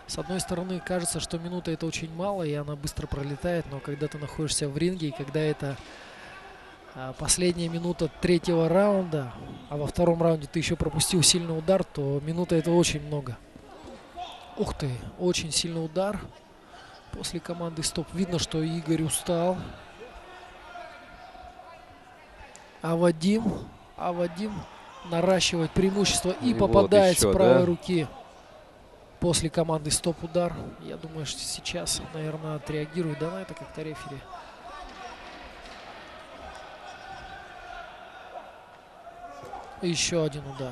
С одной стороны, кажется, что минута это очень мало, и она быстро пролетает, но когда ты находишься в ринге, и когда это последняя минута третьего раунда, а во втором раунде ты еще пропустил сильный удар, то минута это очень много. Ух ты, очень сильный удар после команды стоп. Видно, что Игорь устал. А Вадим наращивает преимущество и вот попадает еще, с правой да? руки после команды стоп-удар. Я думаю, что сейчас, наверное, отреагирует, да, на это как-то рефери. Еще один удар.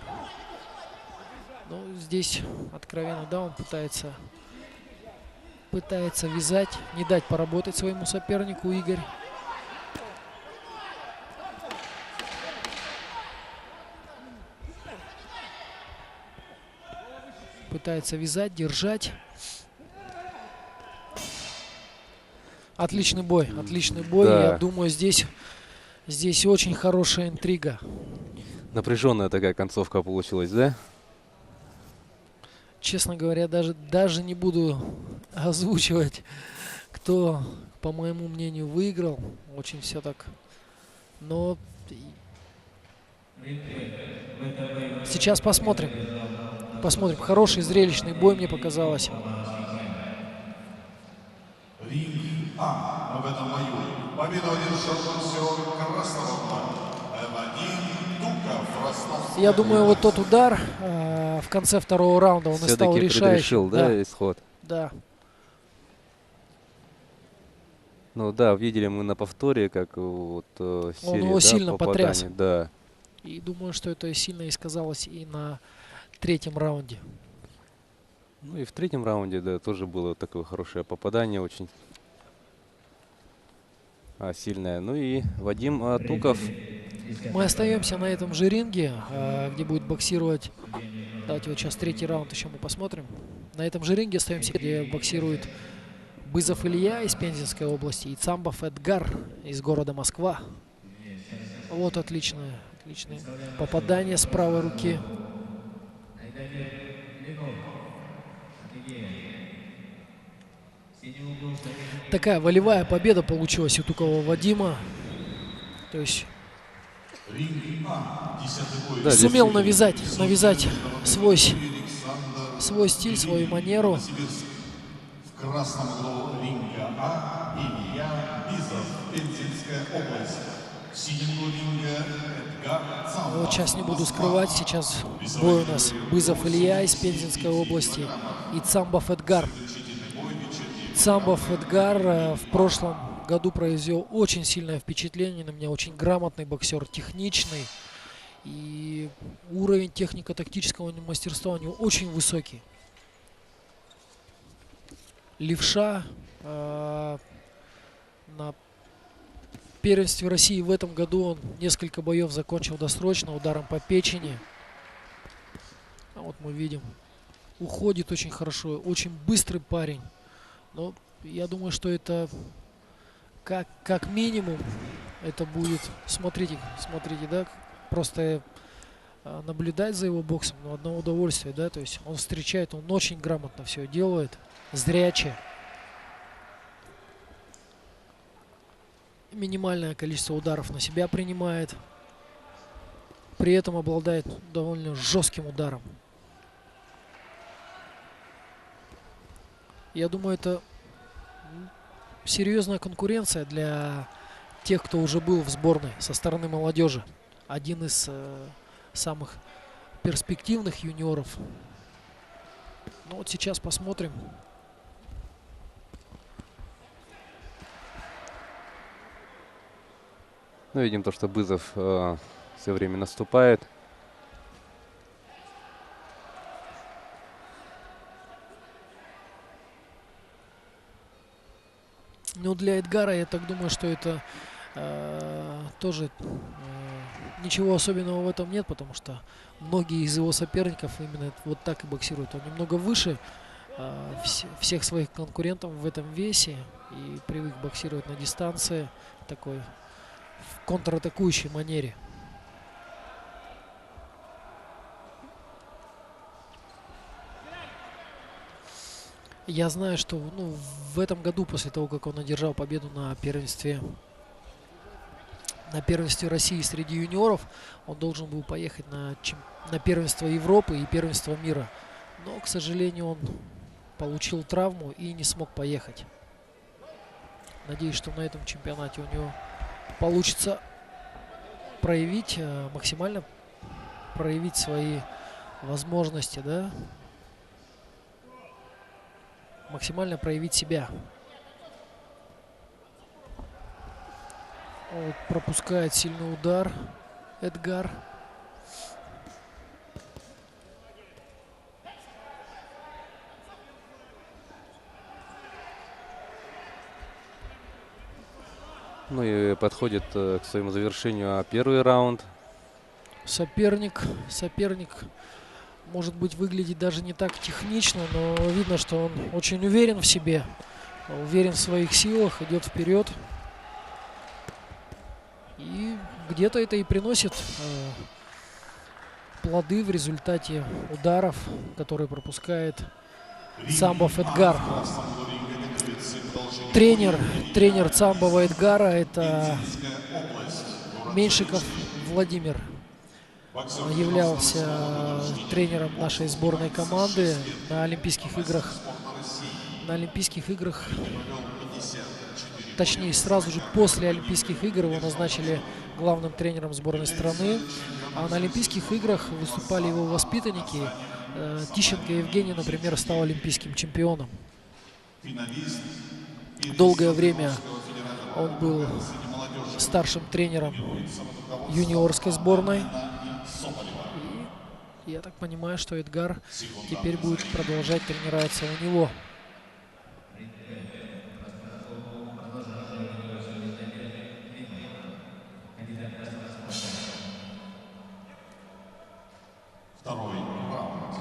Ну, здесь откровенно, да, он пытается вязать, не дать поработать своему сопернику Игорь. Пытается вязать, держать. Отличный бой, отличный бой. Да. Я думаю, здесь очень хорошая интрига. Напряженная такая концовка получилась, да? Честно говоря, даже не буду озвучивать, кто, по моему мнению, выиграл. Очень все так. Но сейчас посмотрим. Посмотрим. Хороший зрелищный бой, мне показалось. Ринг А в этом бою. Победу одержал боксер красного угла Вадим Туков, Ростов. Я думаю, вот тот удар в конце второго раунда, он и стал Все-таки решающим. предрешил, да, исход? Да. Ну да, видели мы на повторе, как вот серия, его да, сильно потряс. попаданий, да. И думаю, что это сильно и сказалось и на третьем раунде. Ну и в третьем раунде, да, тоже было такое хорошее попадание, очень сильное. Ну и Вадим Туков. Мы остаемся на этом же ринге, где будет боксировать. Давайте вот сейчас третий раунд еще мы посмотрим. На этом же ринге остаемся, где боксирует Бызов Илья из Пензенской области и Цамбов Эдгар из города Москва. Вот отличное попадание с правой руки. Такая волевая победа получилась у Тукова Вадима. То есть Ринг А, 10-й бой. Да, здесь сумел навязать свой стиль, свою манеру. Новосибирск. В красном углу ринга А Илья Бизов, Пензенская область. В синем углу ринга Эдгар Цамба. Вот сейчас не буду скрывать, сейчас бой у нас Бызов Илья из Пензенской области и Цамбов Эдгар. Цамбов Эдгар в прошлом году произвел очень сильное впечатление на меня, очень грамотный боксер, техничный. И уровень технико-тактического мастерства у него очень высокий. Левша на первенстве России в этом году он несколько боев закончил досрочно ударом по печени. А вот мы видим, уходит очень хорошо, очень быстрый парень. Но я думаю, что это как минимум это будет, смотрите, да, просто наблюдать за его боксом, но одно удовольствие, да, то есть он встречает, он очень грамотно все делает, зряче. Минимальное количество ударов на себя принимает, при этом обладает довольно жестким ударом. Я думаю, это серьезная конкуренция для тех, кто уже был в сборной со стороны молодежи. Один из самых перспективных юниоров. Ну вот сейчас посмотрим. Ну, видим то, что Бызов все время наступает. Ну, для Эдгара, я так думаю, что это тоже ничего особенного в этом нет, потому что многие из его соперников именно вот так и боксируют. Он немного выше всех своих конкурентов в этом весе и привык боксировать на дистанции такой в контратакующей манере. Я знаю, что в этом году, после того, как он одержал победу на первенстве России среди юниоров, он должен был поехать на первенство Европы и первенство мира. Но, к сожалению, он получил травму и не смог поехать. Надеюсь, что на этом чемпионате у него получится максимально проявить свои возможности, да? Максимально проявить себя. Вот, пропускает сильный удар Эдгар. Ну и подходит к своему завершению первый раунд. Соперник может быть выглядит даже не так технично, но видно, что он очень уверен в себе, уверен в своих силах, идет вперед. И где-то это и приносит плоды в результате ударов, которые пропускает Цамбов Эдгар. Тренер Цамбова Эдгара — это Меньшиков Владимир. Являлся тренером нашей сборной команды на Олимпийских играх. Точнее, сразу же после Олимпийских игр его назначили главным тренером сборной страны. А на Олимпийских играх выступали его воспитанники. Тищенко Евгений, например, стал олимпийским чемпионом. Долгое время он был старшим тренером юниорской сборной. И я так понимаю, что Эдгар теперь будет продолжать тренироваться у него.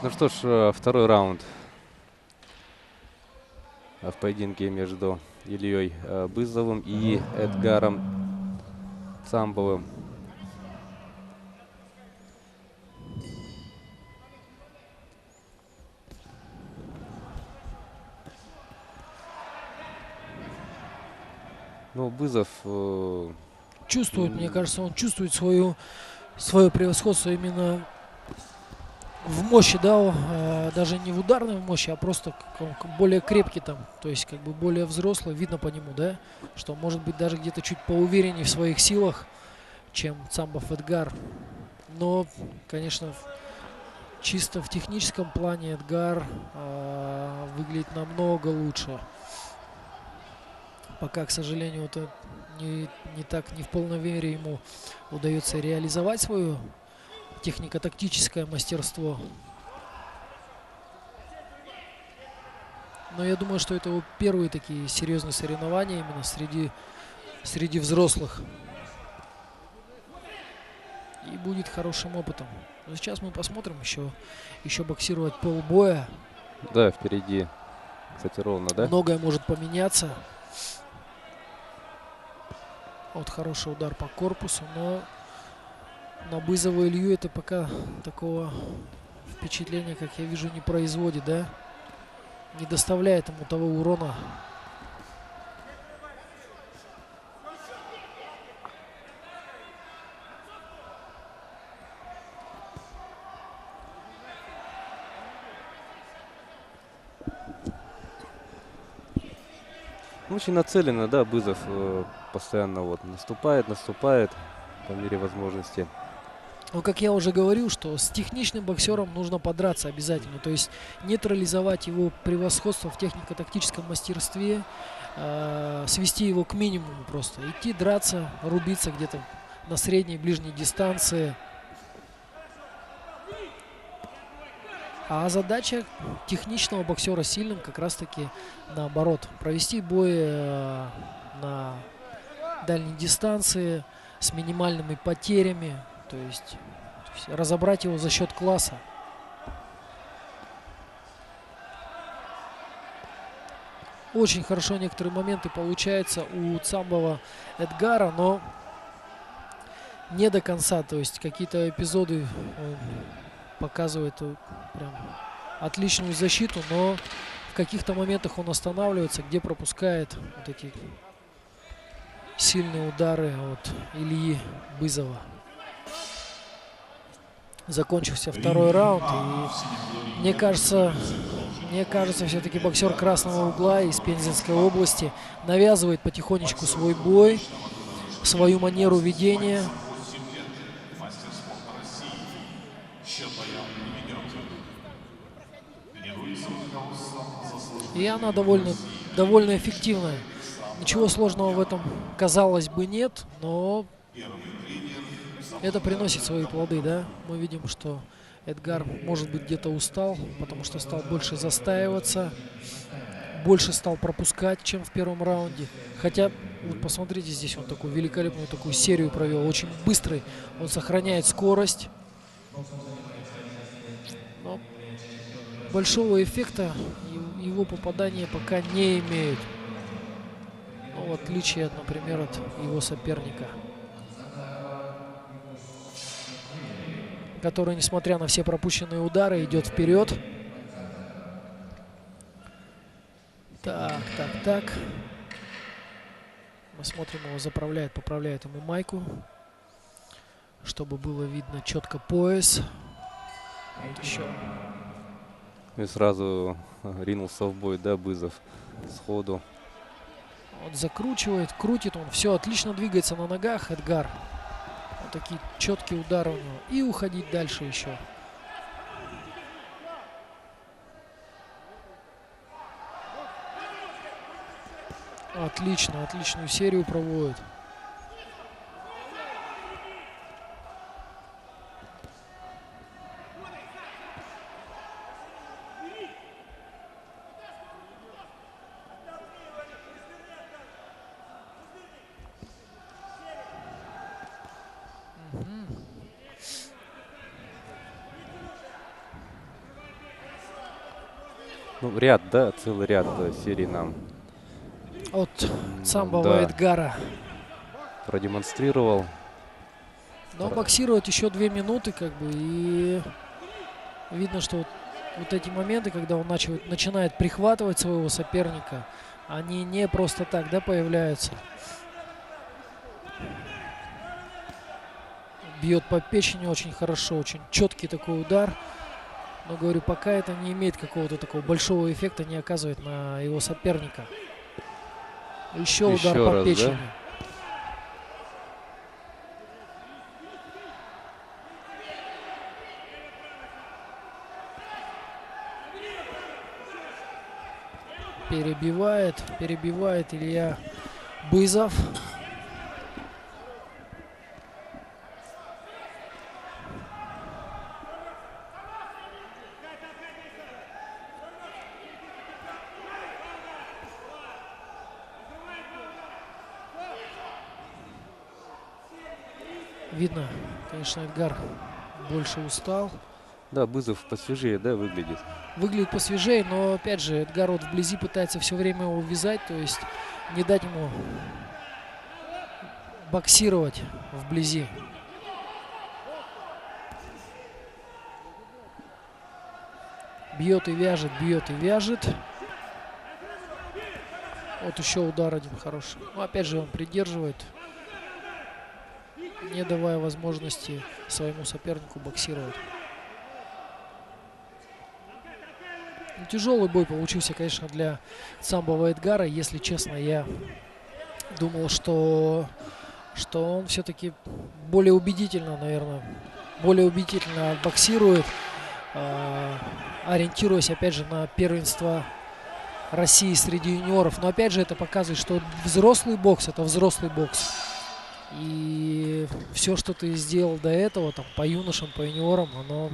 Ну что ж, второй раунд в поединке между Ильей Бызовым и Эдгаром Цамбовым. Ну, Бызов, Чувствует, мне кажется, он чувствует свое превосходство именно в мощи, да, даже не в ударной мощи, а просто более крепкий там, то есть как бы более взрослый, видно по нему, да, что может быть даже где-то чуть поувереннее в своих силах, чем Цамбов Эдгар. Но, конечно, чисто в техническом плане Эдгар выглядит намного лучше. Пока, к сожалению, это не в полной мере ему удается реализовать свое технико-тактическое мастерство. Но я думаю, что это его первые такие серьезные соревнования именно среди взрослых. И будет хорошим опытом. Но сейчас мы посмотрим еще боксировать полбоя. да, впереди, кстати, ровно, да? Многое может поменяться. Вот хороший удар по корпусу, но на Бызова Илью это пока такого впечатления, как я вижу, не производит, да? Не доставляет ему того урона. Очень нацеленно, да, Бызов постоянно вот наступает по мере возможности. Но, как я уже говорил, что с техничным боксером нужно подраться обязательно. То есть нейтрализовать его превосходство в технико-тактическом мастерстве, свести его к минимуму просто. Идти драться, рубиться где-то на средней, ближней дистанции. А задача техничного боксера сильным как раз-таки наоборот. Провести бой на дальней дистанции с минимальными потерями. То есть разобрать его за счет класса. Очень хорошо некоторые моменты получаются у Цамбова Эдгара, но не до конца. То есть какие-то эпизоды он показывает прям отличную защиту, но в каких-то моментах он останавливается, где пропускает вот эти сильные удары от Ильи Бызова. Закончился второй раунд, и мне кажется, все-таки боксер красного угла из Пензенской области навязывает потихонечку свой бой, свою манеру ведения. И она довольно эффективная. Ничего сложного в этом, казалось бы, нет, но это приносит свои плоды, да. Мы видим, что Эдгар, может быть, где-то устал, потому что стал больше застаиваться, больше стал пропускать, чем в первом раунде. Хотя, вот посмотрите, здесь он такую великолепную такую серию провел, очень быстрый, он сохраняет скорость. Но большого эффекта его попадания пока не имеют. Ну, в отличие, например, от его соперника, который, несмотря на все пропущенные удары, идет вперед. Так. Мы смотрим, его поправляет ему майку, чтобы было видно четко пояс. Вот еще. И сразу ринулся в бой, да, Бызов сходу. Он закручивает, крутит, он все отлично двигается на ногах, Эдгар. Вот такие четкие удары у него. И уходить дальше еще. Отлично, отличную серию проводит. Ну, ряд, да, целый ряд серий нам От Цамбова да, Эдгара. продемонстрировал. Но боксирует еще 2 минуты, как бы, и видно, что вот эти моменты, когда он начинает прихватывать своего соперника, они не просто так, да, появляются. Бьет по печени очень хорошо, очень четкий такой удар. Но, говорю, пока это не имеет какого-то такого большого эффекта, не оказывает на его соперника. Еще удар Еще по раз, печени. да? Перебивает Илья Бызов. Видно, конечно, Эдгар больше устал. Да, Бызов посвежее, да, выглядит. Выглядит посвежее, но опять же Эдгар вот вблизи пытается все время его вязать, то есть не дать ему боксировать вблизи. Бьет и вяжет, бьет и вяжет. Вот еще удар один хороший. Но опять же он придерживает, не давая возможности своему сопернику боксировать. Тяжелый бой получился, конечно, для самбо Эдгара. Если честно, я думал, что он все-таки более убедительно, наверное, боксирует, ориентируясь, опять же, на первенство России среди юниоров. Но, опять же, это показывает, что взрослый бокс – это взрослый бокс. И все, что ты сделал до этого, там, по юношам, по юниорам, оно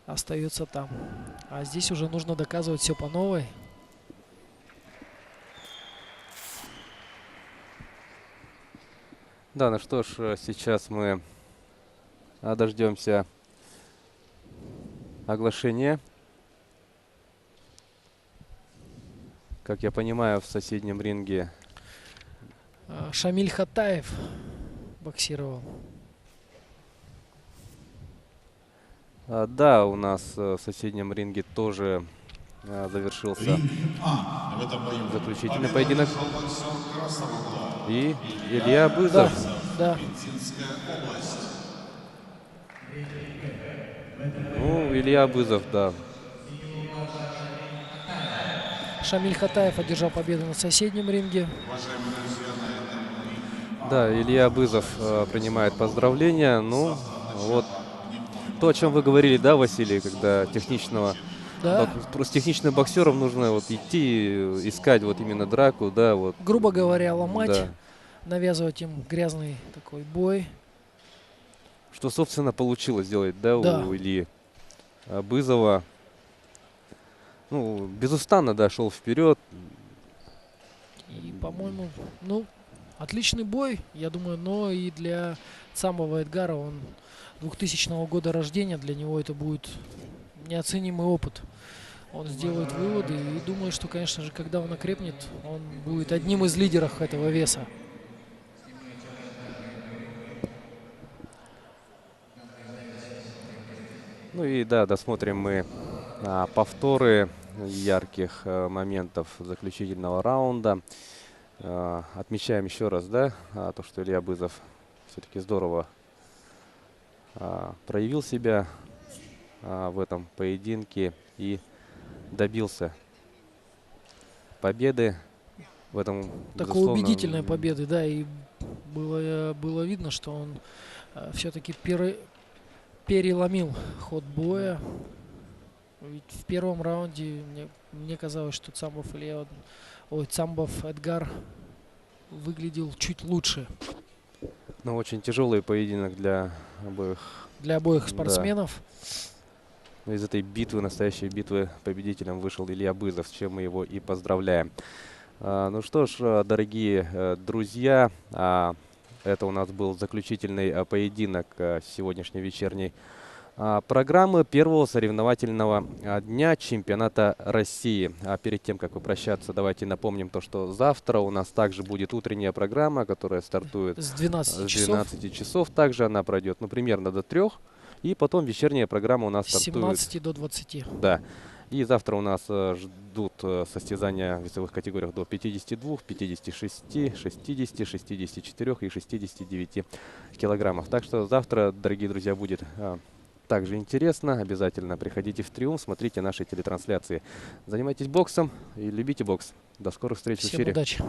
остается там. А здесь уже нужно доказывать все по новой. Да, ну что ж, сейчас мы дождемся оглашения. Как я понимаю, в соседнем ринге Шамиль Хатаев боксировал. Да, у нас в соседнем ринге тоже завершился Ринг А. В этом бою заключительный победу поединок. одержал боксер красного угла. И Илья Бызов. Да. Пензенская область. Ну, Илья Бызов, да. Шамиль Хатаев одержал победу на соседнем ринге. Уважаемые друзья, на этом Да, Илья Бызов принимает поздравления. Ну, вот то, о чем вы говорили, да, Василий, когда Да. просто техничным боксерам нужно вот идти, искать вот именно драку, да, вот. Грубо говоря, ломать, Да. навязывать им грязный такой бой. Что, собственно, получилось сделать, да, Да. у Ильи Бызова. Ну, безустанно, да, шел вперед. И, по-моему, ну, отличный бой, я думаю, но и для самого Эдгара, он 2000 года рождения, для него это будет неоценимый опыт. Он сделает выводы и думаю, что, конечно же, когда он окрепнет, он будет одним из лидеров этого веса. Ну и да, досмотрим мы повторы ярких моментов заключительного раунда. Отмечаем еще раз, да, то, что Илья Бызов все-таки здорово проявил себя в этом поединке и добился победы в этом. Такой безусловно, убедительной победы, да, и было видно, что он все-таки переломил ход боя. Ведь в первом раунде мне казалось, что Цамбов Эдгар выглядел чуть лучше. Ну, очень тяжелый поединок для обоих. Для обоих Да. спортсменов. Но из этой битвы, настоящей битвы, победителем вышел Илья Бызов, с чем мы его и поздравляем. Ну что ж, дорогие друзья, это у нас был заключительный поединок сегодняшней вечерней программы первого соревновательного дня чемпионата России. А перед тем, как попрощаться, давайте напомним то, что завтра у нас также будет утренняя программа, которая стартует С 12 с часов. 12 часов. Также она пройдет, ну, примерно до 3. И потом вечерняя программа у нас С стартует. 17 до 20. Да. И завтра у нас ждут состязания в весовых категориях до 52, 56, 60, 64 и 69 килограммов. Так что завтра, дорогие друзья, будет также интересно. Обязательно приходите в Триумф, смотрите наши телетрансляции. Занимайтесь боксом и любите бокс. До скорых встреч в Всем эфире. удачи.